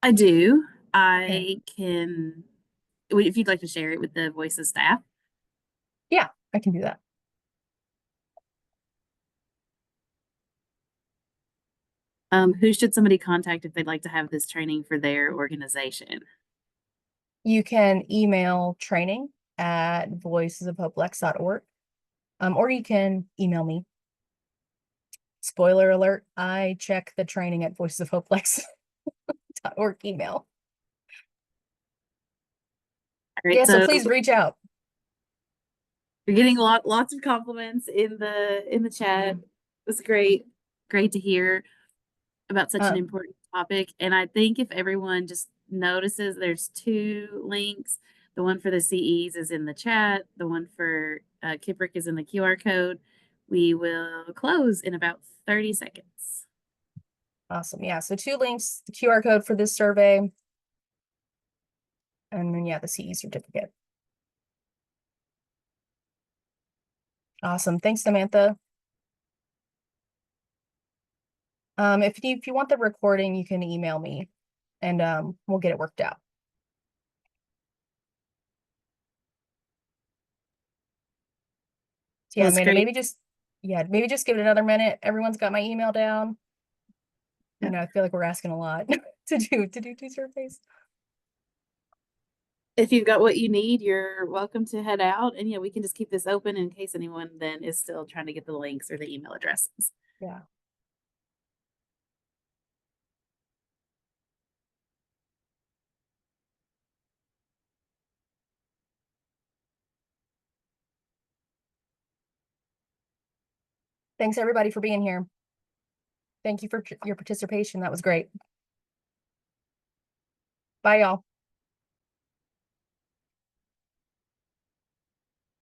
I do. Okay. I can, if you'd like to share it with the Voices staff. Yeah, I can do that. Who should somebody contact if they'd like to have this training for their organization? You can email training@voicesofhopelex.org, or you can email me. Spoiler alert, I check the training at voicesofhopelex.org email. All right, Yeah, so so please reach out. you're getting lots of compliments in the chat. It was great to hear about such an Uh, important topic. And I think if everyone just notices there's two links, the one for the CEs is in the chat, the one for Kiprick is in the QR code. We will close in about 30 seconds. awesome. Yeah, so two links, the QR code for this survey, and then yeah, the CE certificate. Awesome. Thanks, Samantha. If you want the recording, you can email me and we'll get it worked out. So yeah, Well, it's Amanda, great. maybe just give it another minute. Everyone's got my email down. I Yep. know I feel like we're asking a lot to do two surveys. If you've got what you need, you're welcome to head out. And yeah, we can just keep this open in case anyone then is still trying to get the links or the email addresses. Yeah. Thanks everybody for being here. Thank you for your participation. That was great. Bye, y'all.